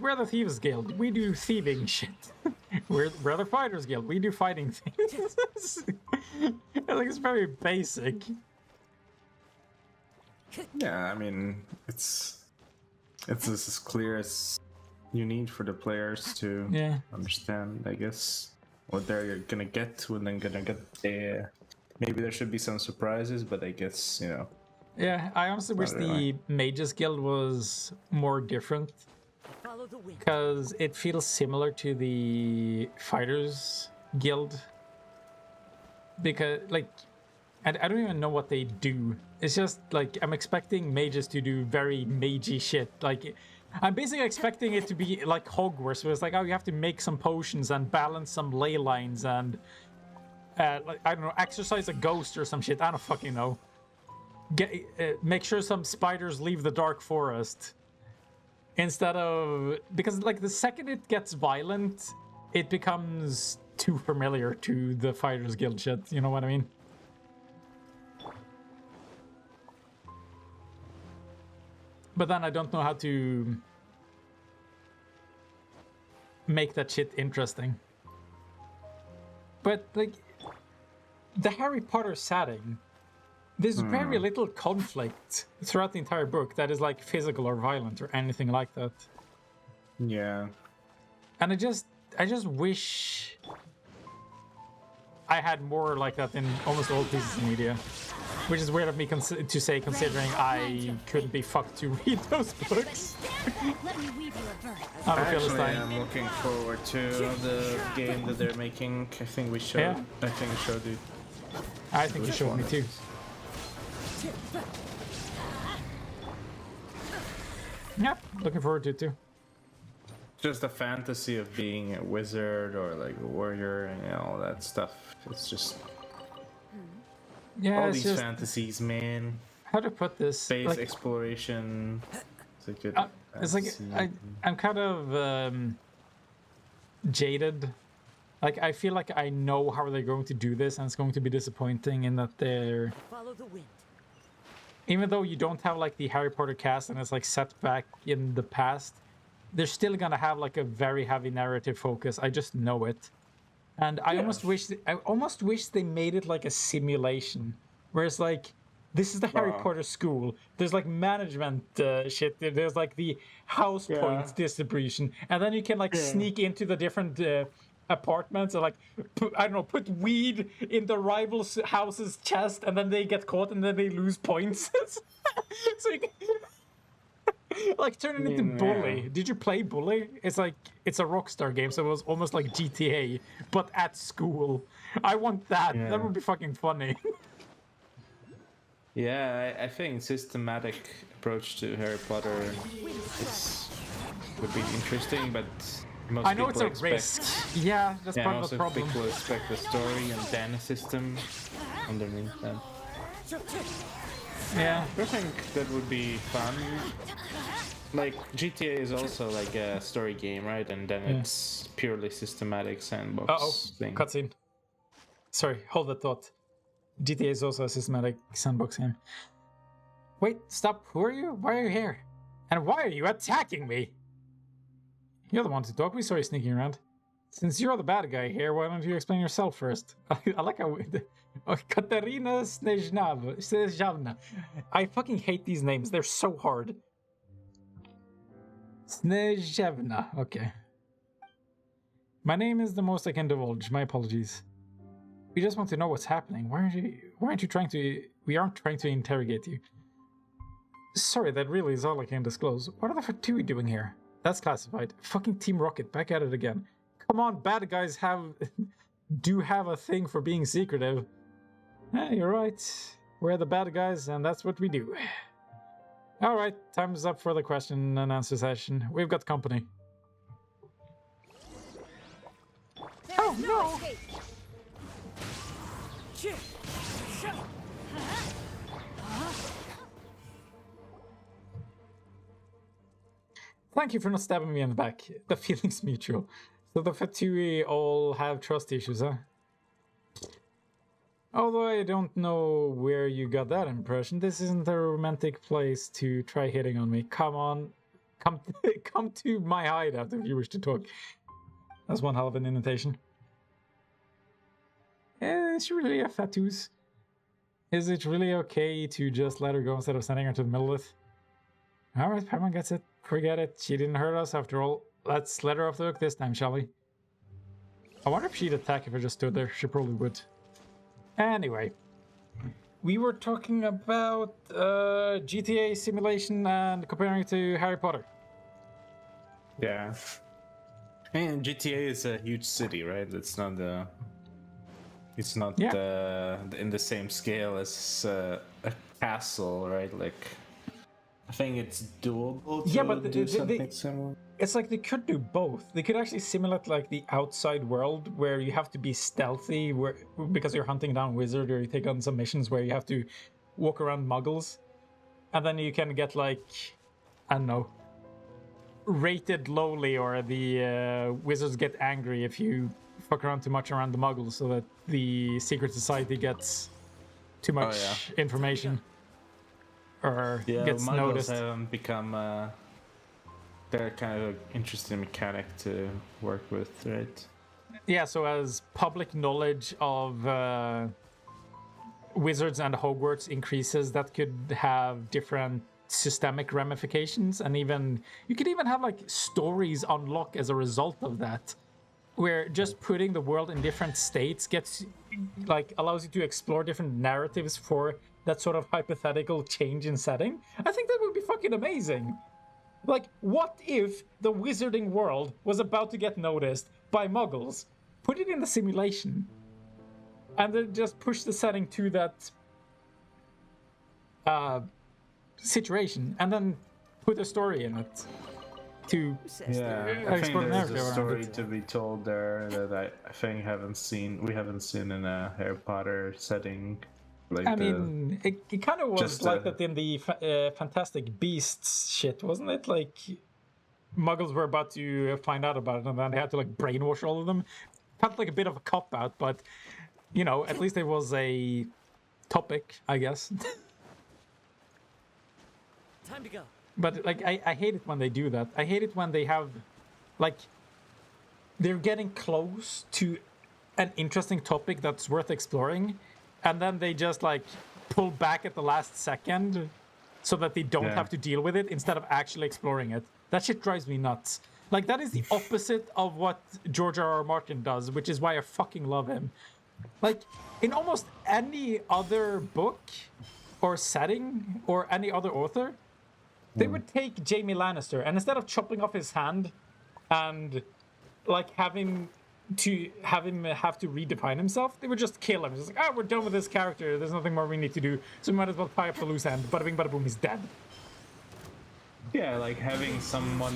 Speaker 1: We're the Thieves Guild. We do thieving shit. we're the Fighters Guild. We do fighting things. I think it's very basic.
Speaker 6: Yeah, I mean, it's as clear as you need for the players to understand, I guess, what they're gonna get when they're gonna get there. Maybe there should be some surprises, but I guess, you know.
Speaker 1: Yeah, I honestly wish the Mages Guild was more different. Because it feels similar to the Fighters Guild. Because, like, I don't even know what they do. It's just, like, I'm expecting mages to do very magey shit. Like, I'm basically expecting it to be like Hogwarts, where it's like, oh, you have to make some potions and balance some ley lines and like, I don't know, exercise a ghost or some shit. I don't fucking know. Make sure some spiders leave the dark forest. Instead of... Because, like, the second it gets violent, it becomes too familiar to the Fighters Guild shit. You know what I mean? But then I don't know how to make that shit interesting. But, like, the Harry Potter setting, there's very little conflict throughout the entire book that is, like, physical or violent or anything like that.
Speaker 6: Yeah.
Speaker 1: And I just wish I had more like that in almost all pieces of media. Which is weird of me to say, considering I couldn't be fucked to read those books.
Speaker 3: Let me weave you a verse.
Speaker 1: I don't feel this
Speaker 6: Actually,
Speaker 1: time.
Speaker 6: I'm looking forward to the game that they're making. I think we showed.
Speaker 1: Yeah.
Speaker 6: I think we showed it.
Speaker 1: I think you showed me too. Yeah, looking forward to it too.
Speaker 6: Just the fantasy of being a wizard or like a warrior and all that stuff. It's just
Speaker 1: Yeah,
Speaker 6: all
Speaker 1: it's
Speaker 6: these
Speaker 1: just
Speaker 6: fantasies, man.
Speaker 1: how to put this.
Speaker 6: Space
Speaker 1: Like,
Speaker 6: exploration. It's a good.
Speaker 1: it's like
Speaker 6: fantasy.
Speaker 1: I'm kind of jaded. Like I feel like I know how they're going to do this, and it's going to be disappointing in that they're.
Speaker 3: Follow the wind.
Speaker 1: Even though you don't have like the Harry Potter cast and it's like set back in the past, they're still gonna have like a very heavy narrative focus. I just know it, and I almost wish they made it like a simulation, where it's like this is the Harry Potter school. There's like management shit. There's like the house points distribution, and then you can like sneak into the different apartments and like put weed in the rival's house's chest, and then they get caught and then they lose points. So you can, like turn it into Bully. Did you play Bully? It's like it's a Rockstar game, so it was almost like GTA but at school. I want that.
Speaker 6: Yeah.
Speaker 1: That would be fucking funny.
Speaker 6: Yeah, I think systematic approach to Harry Potter would be interesting, but most
Speaker 1: I know it's
Speaker 6: people
Speaker 1: a
Speaker 6: expect,
Speaker 1: risk. Yeah, that's
Speaker 6: Yeah,
Speaker 1: part of
Speaker 6: most
Speaker 1: the problem.
Speaker 6: people expect the story and then a system underneath that.
Speaker 1: Yeah.
Speaker 6: I think that would be fun. Like GTA is also like a story game, right? And then it's purely systematic sandbox thing.
Speaker 1: Cutscene. Sorry, hold that thought. GTA is also a systematic sandbox game. Wait, stop. Who are you? Why are you here? And why are you attacking me? You're the one to talk. We saw you sneaking around. Since you're the bad guy here, why don't you explain yourself first? I like how... Katarina Snezhavna. I fucking hate these names. They're so hard. Snezhavna. Okay. My name is the most I can divulge. My apologies. We just want to know what's happening. Why aren't you trying to... We aren't trying to interrogate you. Sorry, that really is all I can disclose. What are the Fatui doing here? That's classified. Fucking Team Rocket, back at it again. Come on, bad guys do have a thing for being secretive. You're right. We're the bad guys, and that's what we do. Alright, time's up for the question and answer session. We've got company. Oh, no! Thank you for not stabbing me in the back. The feeling's mutual. So the Fatui all have trust issues, huh? Although I don't know where you got that impression, this isn't a romantic place to try hitting on me. Come on, come to my hideout if you wish to talk. That's one hell of an invitation. Is she really a Fatous? Is it really okay to just let her go instead of sending her to the middle of it? Alright, Paimon gets it. Forget it. She didn't hurt us after all. Let's let her off the hook this time, shall we? I wonder if she'd attack if I just stood there. She probably would. Anyway, we were talking about GTA simulation and comparing it to Harry Potter.
Speaker 6: Yeah. And GTA is a huge city, right? It's not in the same scale as a castle, right? Like I think it's doable to
Speaker 1: Yeah, but
Speaker 6: do something similar.
Speaker 1: it's like they could do both. They could actually simulate like the outside world where you have to be stealthy because you're hunting down wizard, or you take on some missions where you have to walk around muggles. And then you can get like, I don't know, rated lowly, or the wizards get angry if you fuck around too much around the muggles, so that the secret society gets too much information or gets
Speaker 6: muggles
Speaker 1: noticed.
Speaker 6: haven't become they're kind of an interesting mechanic to work with, right?
Speaker 1: Yeah, so as public knowledge of wizards and Hogwarts increases, that could have different systemic ramifications, and even you could even have like stories unlock as a result of that, where just putting the world in different states gets like allows you to explore different narratives for that sort of hypothetical change in setting. I think that would be fucking amazing. Like, what if the wizarding world was about to get noticed by muggles? Put it in the simulation and then just push the setting to that situation, and then put a story in it to
Speaker 6: Yeah, I think
Speaker 1: explore the
Speaker 6: there's
Speaker 1: narrative
Speaker 6: a
Speaker 1: around
Speaker 6: story
Speaker 1: it.
Speaker 6: to be told there that I think we haven't seen in a Harry Potter setting. Like
Speaker 1: I mean, it kind of was
Speaker 6: just,
Speaker 1: like that in the Fantastic Beasts shit, wasn't it? Like, muggles were about to find out about it, and then they had to like brainwash all of them. Felt like a bit of a cop out, but you know, at least it was a topic, I guess.
Speaker 2: Time to go.
Speaker 1: But like, I hate it when they do that. I hate it when they have, like, they're getting close to an interesting topic that's worth exploring, and then they just like pull back at the last second so that they don't have to deal with it instead of actually exploring it. That shit drives me nuts. Like, that is the opposite of what George R.R. Martin does, which is why I fucking love him. Like, in almost any other book or setting or any other author, they would take Jaime Lannister, and instead of chopping off his hand and like have him have to redefine himself, they would just kill him. Just like, we're done with this character. There's nothing more we need to do, so we might as well tie up the loose end. Bada bing, bada boom, he's dead.
Speaker 6: yeah, like having someone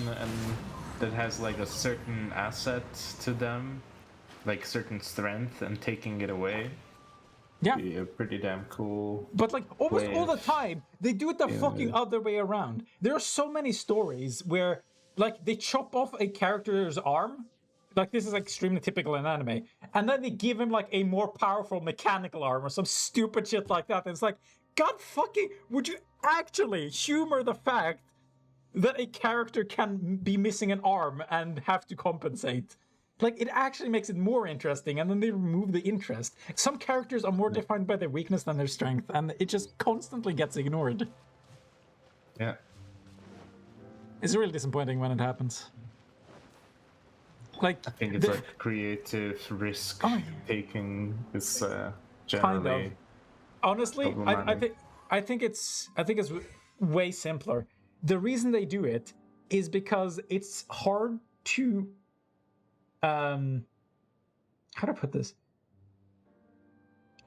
Speaker 6: that has like a certain asset to them, like certain strength, and taking it away.
Speaker 1: Yeah.
Speaker 6: Be a pretty damn cool.
Speaker 1: But like almost
Speaker 6: way
Speaker 1: all the
Speaker 6: of-
Speaker 1: time, they do it the fucking other way around. There are so many stories where like they chop off a character's arm. Like, this is like extremely typical in anime. And then they give him like a more powerful mechanical arm or some stupid shit like that. And it's like, God fucking, would you actually humor the fact that a character can be missing an arm and have to compensate? Like, it actually makes it more interesting, and then they remove the interest. Some characters are more defined by their weakness than their strength, and it just constantly gets ignored.
Speaker 6: Yeah.
Speaker 1: It's really disappointing when it happens. Like,
Speaker 6: I think it's like creative risk taking is generally.
Speaker 1: Honestly,
Speaker 6: problematic.
Speaker 1: I think it's way simpler. The reason they do it is because it's hard to how to put this.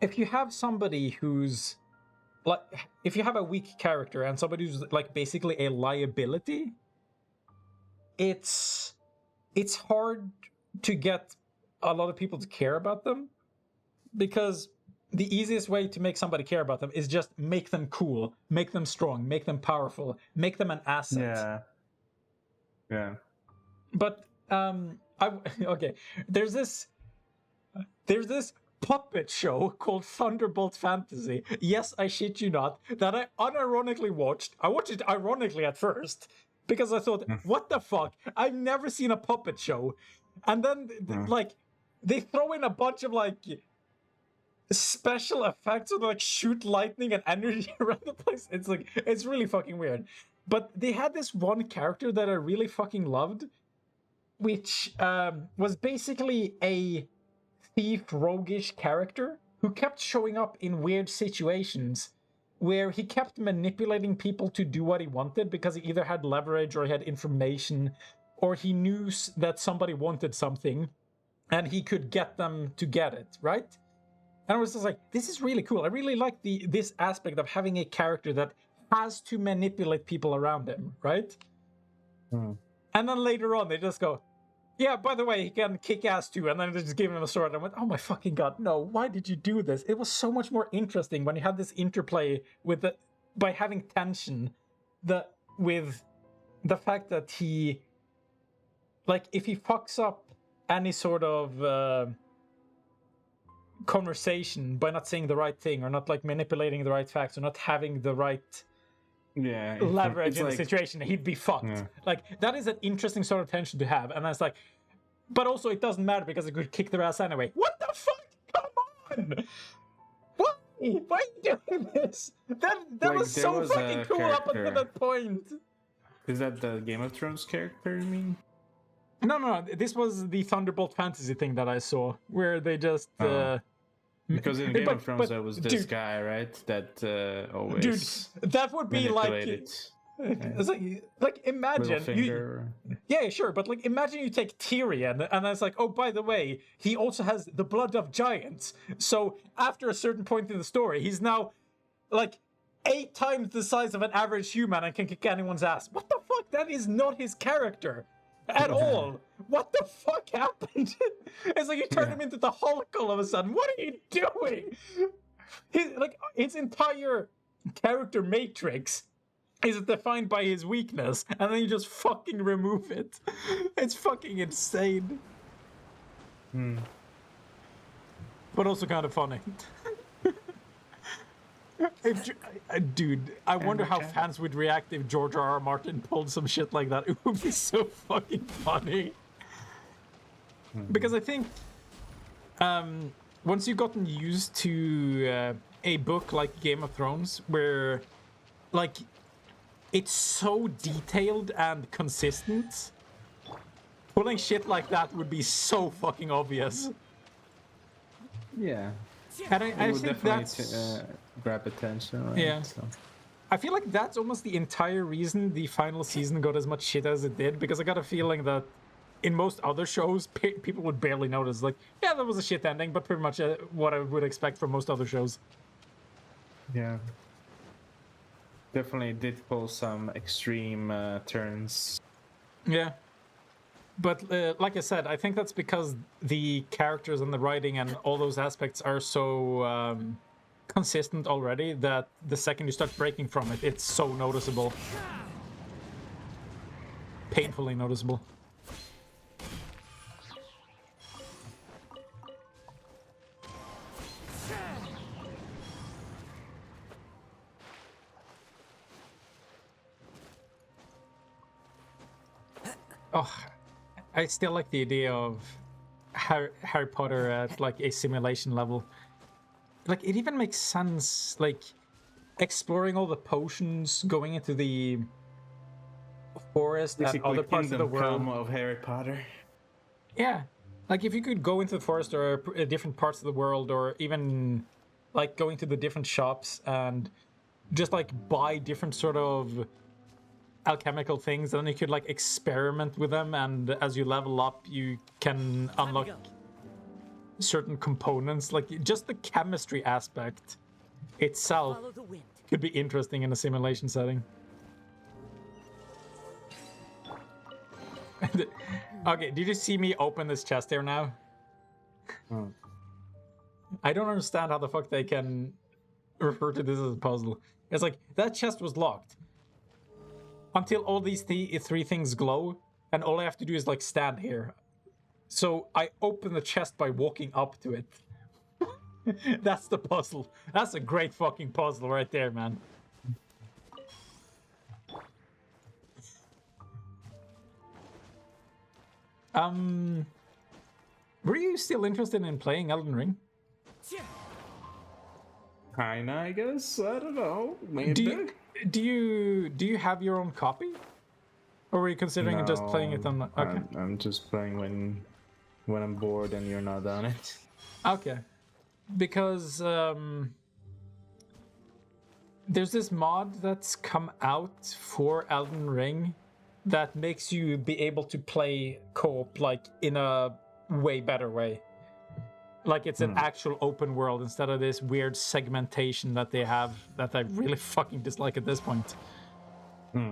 Speaker 1: If you have somebody who's like, if you have a weak character and somebody who's like basically a liability, it's hard to get a lot of people to care about them, because the easiest way to make somebody care about them is just make them cool, make them strong, make them powerful, make them an asset.
Speaker 6: Yeah.
Speaker 1: But okay, there's this puppet show called Thunderbolt Fantasy. Yes, I shit you not, that I unironically watched. I watched it ironically at first because I thought, what the fuck? I've never seen a puppet show. And then like they throw in a bunch of like special effects or like shoot lightning and energy around the place. It's like, it's really fucking weird. But they had this one character that I really fucking loved, which was basically a thief, roguish character who kept showing up in weird situations where he kept manipulating people to do what he wanted because he either had leverage or he had information, or he knew that somebody wanted something and he could get them to get it, right? And I was just like, this is really cool. I really like this aspect of having a character that has to manipulate people around him, right?
Speaker 6: Hmm.
Speaker 1: And then later on, they just go, yeah, by the way, he can kick ass too. And then they just give him a sword. And I went, oh my fucking god, no, why did you do this? It was so much more interesting when you had this interplay with by having tension with the fact that he, like, if he fucks up any sort of conversation by not saying the right thing or not like manipulating the right facts or not having the right leverage in the situation, he'd be fucked.
Speaker 6: Yeah.
Speaker 1: Like, that is an interesting sort of tension to have. And it's like, but also it doesn't matter because it could kick their ass anyway. What the fuck? Come on! Why? Why are you doing this? That
Speaker 6: Like,
Speaker 1: was
Speaker 6: there
Speaker 1: so
Speaker 6: was a
Speaker 1: fucking cool up until
Speaker 6: character-
Speaker 1: that point.
Speaker 6: Is that the Game of Thrones character, you mean?
Speaker 1: No. This was the Thunderbolt Fantasy thing that I saw, where they just...
Speaker 6: Because in Game
Speaker 1: but-
Speaker 6: of Thrones,
Speaker 1: but,
Speaker 6: there was this
Speaker 1: dude,
Speaker 6: guy, right? That always
Speaker 1: Dude, that would be like...
Speaker 6: manipulated
Speaker 1: It's like imagine
Speaker 6: Littlefinger.
Speaker 1: yeah, sure, but like imagine you take Tyrion and it's like, oh, by the way, he also has the blood of giants. So after a certain point in the story, he's now like 8 times the size of an average human and can kick anyone's ass. What the fuck? That is not his character at all. What the fuck happened? It's like you turn him into the Hulk all of a sudden. What are you doing? His entire character matrix is defined by his weakness, and then you just fucking remove it. It's fucking insane. But also kind of funny. Dude, I wonder how fans would react if George R.R. Martin pulled some shit like that. It would be so fucking funny. Because I think once you've gotten used to a book like Game of Thrones, where like it's so detailed and consistent, pulling shit like that would be so fucking obvious.
Speaker 6: Yeah.
Speaker 1: And
Speaker 6: It
Speaker 1: I
Speaker 6: would
Speaker 1: think
Speaker 6: definitely
Speaker 1: that's...
Speaker 6: grab attention, right?
Speaker 1: Yeah.
Speaker 6: So.
Speaker 1: I feel like that's almost the entire reason the final season got as much shit as it did, because I got a feeling that in most other shows, people would barely notice. Like, yeah, that was a shit ending, but pretty much what I would expect from most other shows.
Speaker 6: Yeah. Definitely did pull some extreme turns.
Speaker 1: Yeah. But like I said, I think that's because the characters and the writing and all those aspects are so consistent already that the second you start breaking from it, it's so noticeable. Painfully noticeable. Oh, I still like the idea of Harry Potter at like a simulation level. Like, it even makes sense, like exploring all the potions, going into the forest and other parts of the world.
Speaker 6: Come of Harry Potter.
Speaker 1: Yeah, like if you could go into the forest or different parts of the world, or even like going to the different shops and just like buy different sort of alchemical things, and then you could like experiment with them, and as you level up you can unlock certain components. Like, just the chemistry aspect itself
Speaker 3: Follow the wind.
Speaker 1: could be interesting in a simulation setting. Okay, did you see me open this chest here now?
Speaker 6: Oh.
Speaker 1: I don't understand how the fuck they can refer to this as a puzzle. It's like, that chest was locked until all these three things glow, and all I have to do is like stand here. So I open the chest by walking up to it. That's the puzzle. That's a great fucking puzzle right there, man. Were you still interested in playing Elden Ring?
Speaker 6: Kinda, I guess. I don't know. Maybe.
Speaker 1: Do you have your own copy? Or were you considering just playing it on... Okay.
Speaker 6: I'm just playing when I'm bored and you're not on it.
Speaker 1: Okay. Because there's this mod that's come out for Elden Ring that makes you be able to play co-op like in a way better way. Like it's an actual open world instead of this weird segmentation that they have that I really fucking dislike at this point.
Speaker 6: Yeah,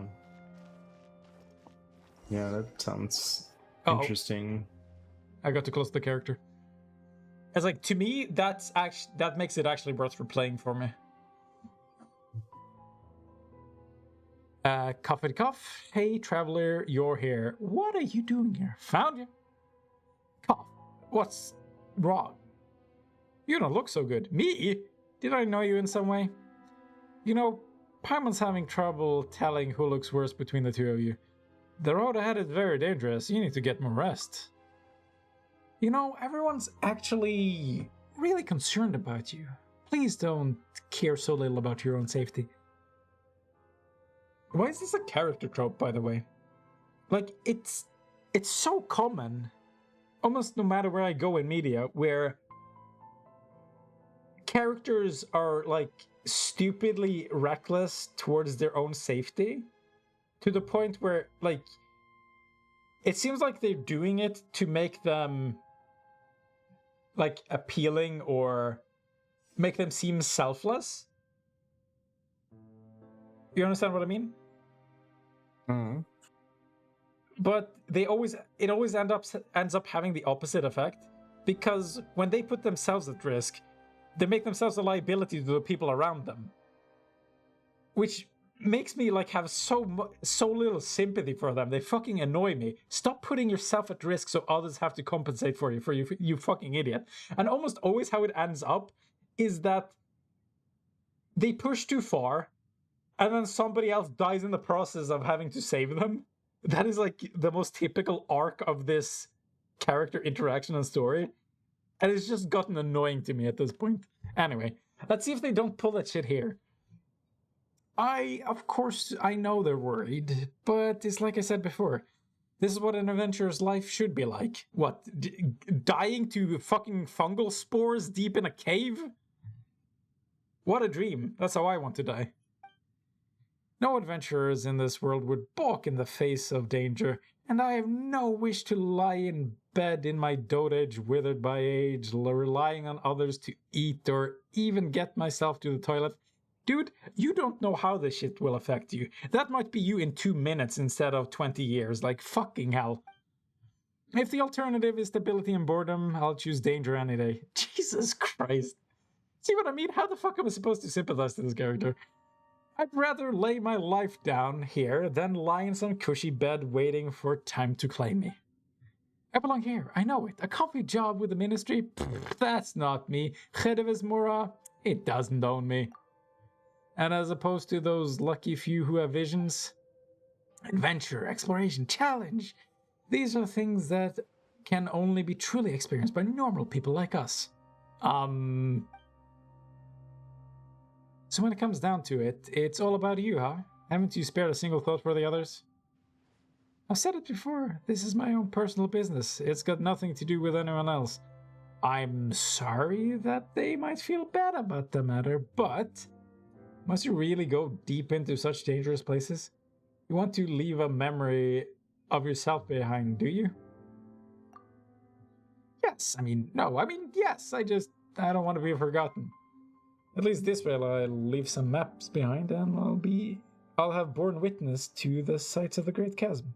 Speaker 6: that sounds
Speaker 1: Uh-oh.
Speaker 6: interesting.
Speaker 1: I got to close the character. It's like, to me, that makes it actually worth replaying for me. Coffee cough. Hey, traveler, you're here. What are you doing here? Found you. Cough. What's wrong? You don't look so good. Me? Did I know you in some way? You know, Paimon's having trouble telling who looks worse between the two of you. The road ahead is very dangerous. You need to get more rest. You know, everyone's actually really concerned about you. Please don't care so little about your own safety. Why is this a character trope, by the way? Like, it's so common, almost no matter where I go in media, where characters are, like, stupidly reckless towards their own safety, to the point where, like, it seems like they're doing it to make them, like, appealing or make them seem selfless. You understand what I mean?
Speaker 6: Mm.
Speaker 1: But it always ends up having the opposite effect, because when they put themselves at risk, they make themselves a liability to the people around them, which makes me like have so little sympathy for them. They fucking annoy me. Stop putting yourself at risk so others have to compensate for you fucking idiot. And almost always how it ends up is that they push too far, and then somebody else dies in the process of having to save them. That is like the most typical arc of this character interaction and story. And it's just gotten annoying to me at this point. Anyway, let's see if they don't pull that shit here. Of course, I know they're worried, but it's like I said before. This is what an adventurer's life should be like. What, dying to fucking fungal spores deep in a cave? What a dream. That's how I want to die. No adventurers in this world would balk in the face of danger, and I have no wish to lie in bed in my dotage, withered by age, relying on others to eat or even get myself to the toilet. Dude, you don't know how this shit will affect you. That might be you in 2 minutes instead of 20 years, like fucking hell. If the alternative is stability and boredom, I'll choose danger any day. Jesus Christ. See what I mean? How the fuck am I supposed to sympathize to this character? I'd rather lay my life down here than lie in some cushy bed waiting for time to claim me. I belong here, I know it. A comfy job with the ministry? Pfft, that's not me. Chedeves Mora? It doesn't own me. And as opposed to those lucky few who have visions, adventure, exploration, challenge, these are things that can only be truly experienced by normal people like us. So when it comes down to it, it's all about you, huh? Haven't you spared a single thought for the others? I've said it before, this is my own personal business. It's got nothing to do with anyone else. I'm sorry that they might feel bad about the matter, but must you really go deep into such dangerous places? You want to leave a memory of yourself behind, do you? Yes, yes, I don't want to be forgotten. At least this way I'll leave some maps behind, and I'll have borne witness to the sights of the Great Chasm.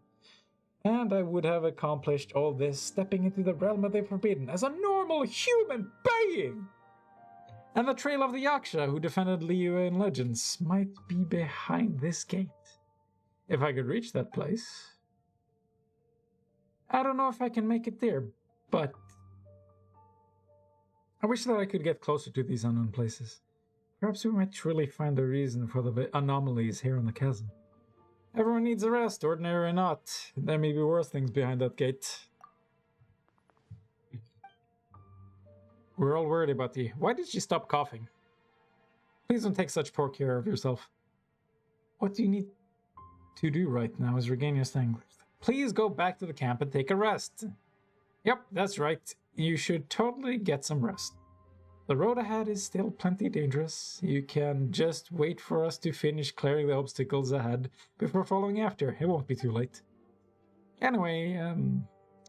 Speaker 1: And I would have accomplished all this stepping into the realm of the forbidden as a normal human being! And the trail of the Yaksha who defended Liu in Legends might be behind this gate. If I could reach that place. I don't know if I can make it there, but I wish that I could get closer to these unknown places. Perhaps we might truly find the reason for the anomalies here in the chasm. Everyone needs a rest, ordinary or not. There may be worse things behind that gate. We're all worried about you. Why did you stop coughing? Please don't take such poor care of yourself. What you need to do right now is regain your strength. Please go back to the camp and take a rest. Yep, that's right. You should totally get some rest. The road ahead is still plenty dangerous. You can just wait for us to finish clearing the obstacles ahead before following after. It won't be too late. Anyway,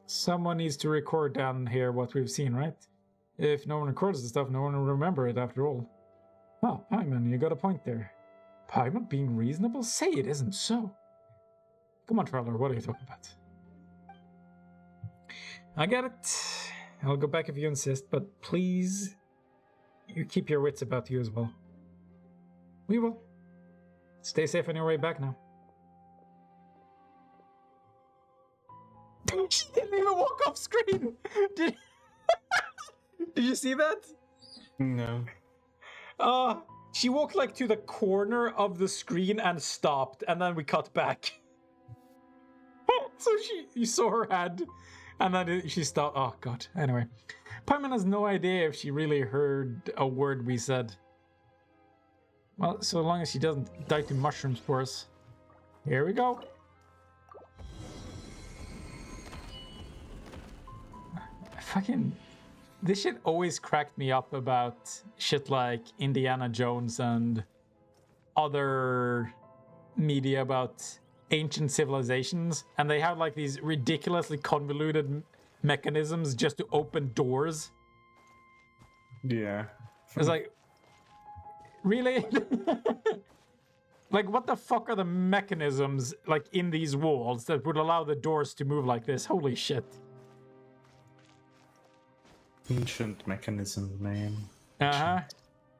Speaker 1: someone needs to record down here what we've seen, right? If no one records the stuff, no one will remember it after all. Oh, Paimon, you got a point there. Paimon being reasonable? Say it isn't so. Come on, Traveler, what are you talking about? I get it. I'll go back if you insist, but please, you keep your wits about you as well. We will. Stay safe on your way back now. She didn't even walk off screen! Did you see that?
Speaker 6: No.
Speaker 1: She walked like to the corner of the screen and stopped, and then we cut back. So you saw her head, and then she stopped. Oh god. Anyway, Paimon has no idea if she really heard a word we said. Well, so long as she doesn't die to mushroom spores. Here we go. Fucking... This shit always cracked me up about shit like Indiana Jones and other media about ancient civilizations, and they have like these ridiculously convoluted mechanisms just to open doors.
Speaker 6: Yeah.
Speaker 1: It's like, really? Like, what the fuck are the mechanisms like in these walls that would allow the doors to move like this? Holy shit.
Speaker 6: Ancient mechanism, man.
Speaker 1: Uh-huh.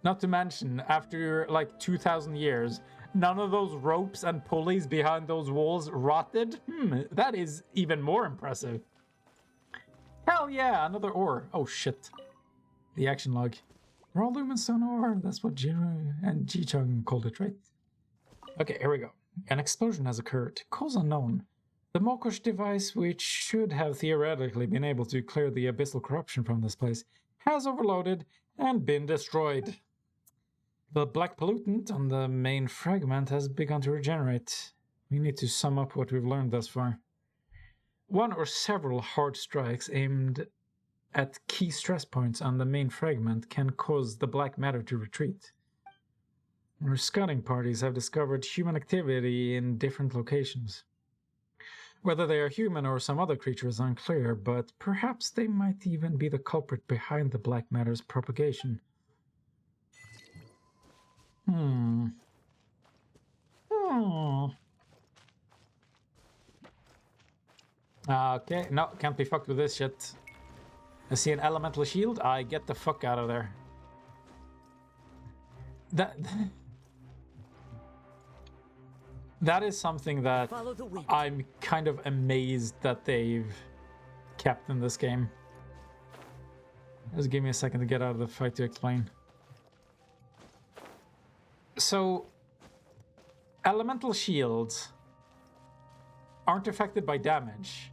Speaker 1: Not to mention, after like 2,000 years, none of those ropes and pulleys behind those walls rotted? That is even more impressive. Hell yeah, another ore. Oh shit. The action log. Raw lumenstone ore, that's what Jiru and Ji-Chung called it, right? Okay, here we go. An explosion has occurred. Cause unknown. The Mokosh device, which should have theoretically been able to clear the abyssal corruption from this place, has overloaded and been destroyed. The black pollutant on the main fragment has begun to regenerate. We need to sum up what we've learned thus far. One or several hard strikes aimed at key stress points on the main fragment can cause the black matter to retreat. Our scouting parties have discovered human activity in different locations. Whether they are human or some other creature is unclear, but perhaps they might even be the culprit behind the black matter's propagation. Okay, no, can't be fucked with this shit. I see an elemental shield, I get the fuck out of there. That is something that I'm kind of amazed that they've kept in this game. Just give me a second to get out of the fight to explain. So, elemental shields aren't affected by damage.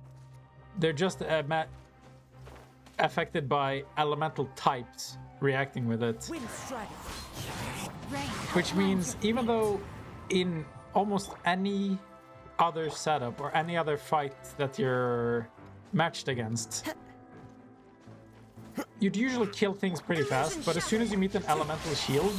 Speaker 1: They're just affected by elemental types reacting with it. Which means even though in almost any other setup or any other fight that you're matched against, you'd usually kill things pretty fast, but as soon as you meet an elemental shield,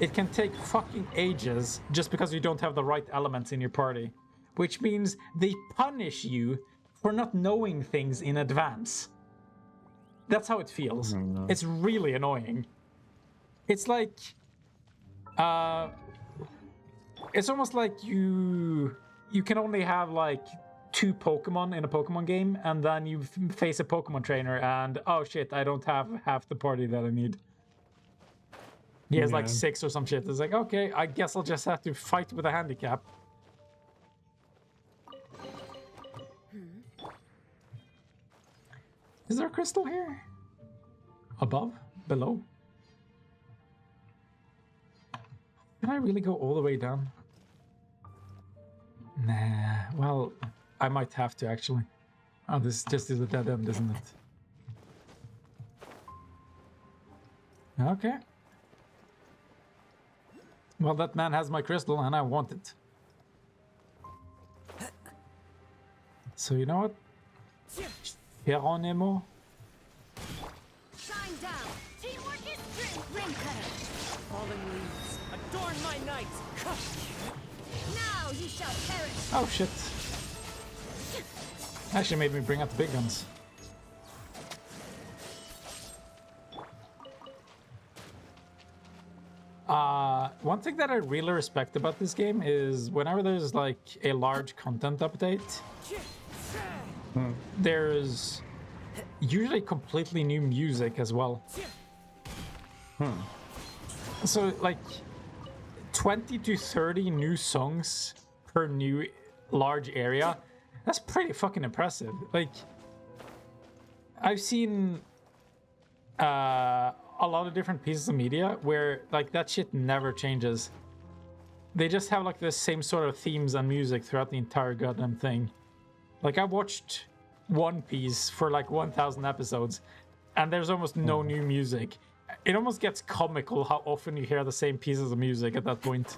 Speaker 1: it can take fucking ages just because you don't have the right elements in your party. Which means they punish you for not knowing things in advance. That's how it feels. It's really annoying. It's like... it's almost like you can only have like 2 Pokemon in a Pokemon game, and then you face a Pokemon trainer and, oh shit, I don't have half the party that I need. He has like 6 or some shit. It's like, okay, I guess I'll just have to fight with a handicap. Is there a crystal here? Above? Below? Can I really go all the way down? Nah, well, I might have to actually. Oh, this just is a dead end, isn't it? Okay. Well, that man has my crystal and I want it. So you know what? Geronimo?
Speaker 4: Shine down. Teamwork is strength. Ring cutter.
Speaker 2: Falling leaves, adorn my night.
Speaker 4: Now you shall perish.
Speaker 1: Oh shit. Actually made me bring out the big guns. One thing that I really respect about this game is whenever there's like a large content update, there's usually completely new music as well. So like 20 to 30 new songs per new large area. That's pretty fucking impressive. Like I've seen a lot of different pieces of media where like that shit never changes. They just have like the same sort of themes and music throughout the entire goddamn thing. Like I watched One Piece for like 1,000 episodes and there's almost no new music. It almost gets comical how often you hear the same pieces of music at that point.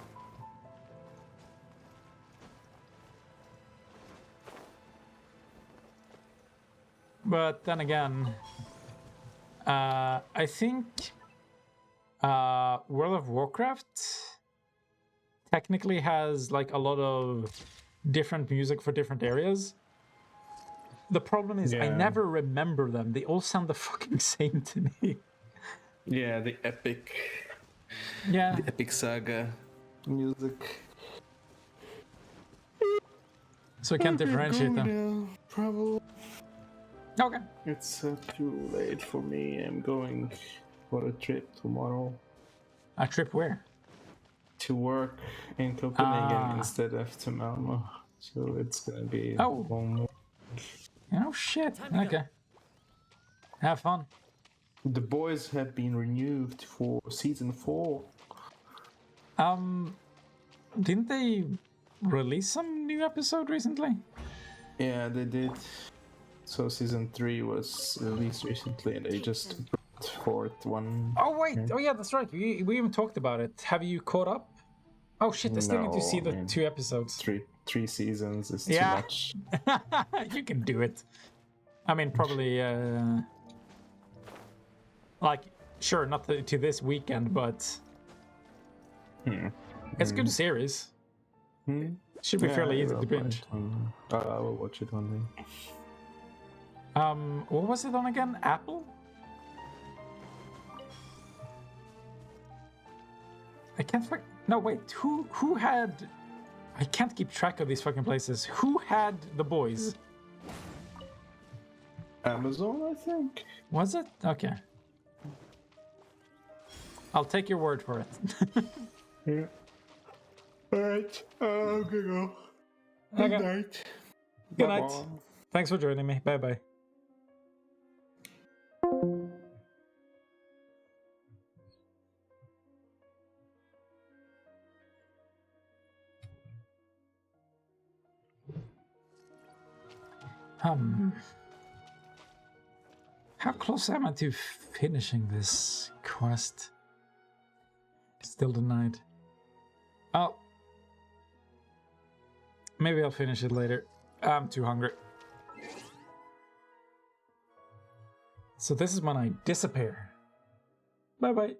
Speaker 1: But then again, I think World of Warcraft technically has like a lot of different music for different areas. The problem is I never remember them. They all sound the fucking same to me.
Speaker 6: Yeah, the epic.
Speaker 1: Yeah.
Speaker 6: The epic saga music.
Speaker 1: So I can't differentiate them.
Speaker 6: Probably.
Speaker 1: Okay.
Speaker 6: It's too late for me. I'm going for a trip tomorrow.
Speaker 1: A trip where?
Speaker 6: To work in Copenhagen instead of to Malmo. So it's gonna be long.
Speaker 1: Oh shit. Okay. Have fun.
Speaker 6: The boys have been renewed for season 4.
Speaker 1: Didn't they release some new episode recently?
Speaker 6: Yeah, they did. So season 3 was released recently, and they just brought forth one.
Speaker 1: Oh wait, oh yeah, that's right. We even talked about it. Have you caught up? Oh shit, I still need to see the 2 episodes.
Speaker 6: Three seasons is too
Speaker 1: Yeah.
Speaker 6: much.
Speaker 1: You can do it. I mean, probably like sure, not to this weekend, but it's a good series. Should be fairly easy to binge.
Speaker 6: I will watch it one day.
Speaker 1: What was it on again? Apple? I can't no wait, who had I can't keep track of these fucking places. Who had The Boys?
Speaker 6: Amazon, I think.
Speaker 1: Was it? Okay. I'll take your word for it.
Speaker 6: Yeah. Alright, I'm gonna go. Good night.
Speaker 1: Good night. Thanks for joining me. Bye bye. How close am I to finishing this quest? Still denied. Oh. Maybe I'll finish it later. I'm too hungry. So this is when I disappear. Bye bye.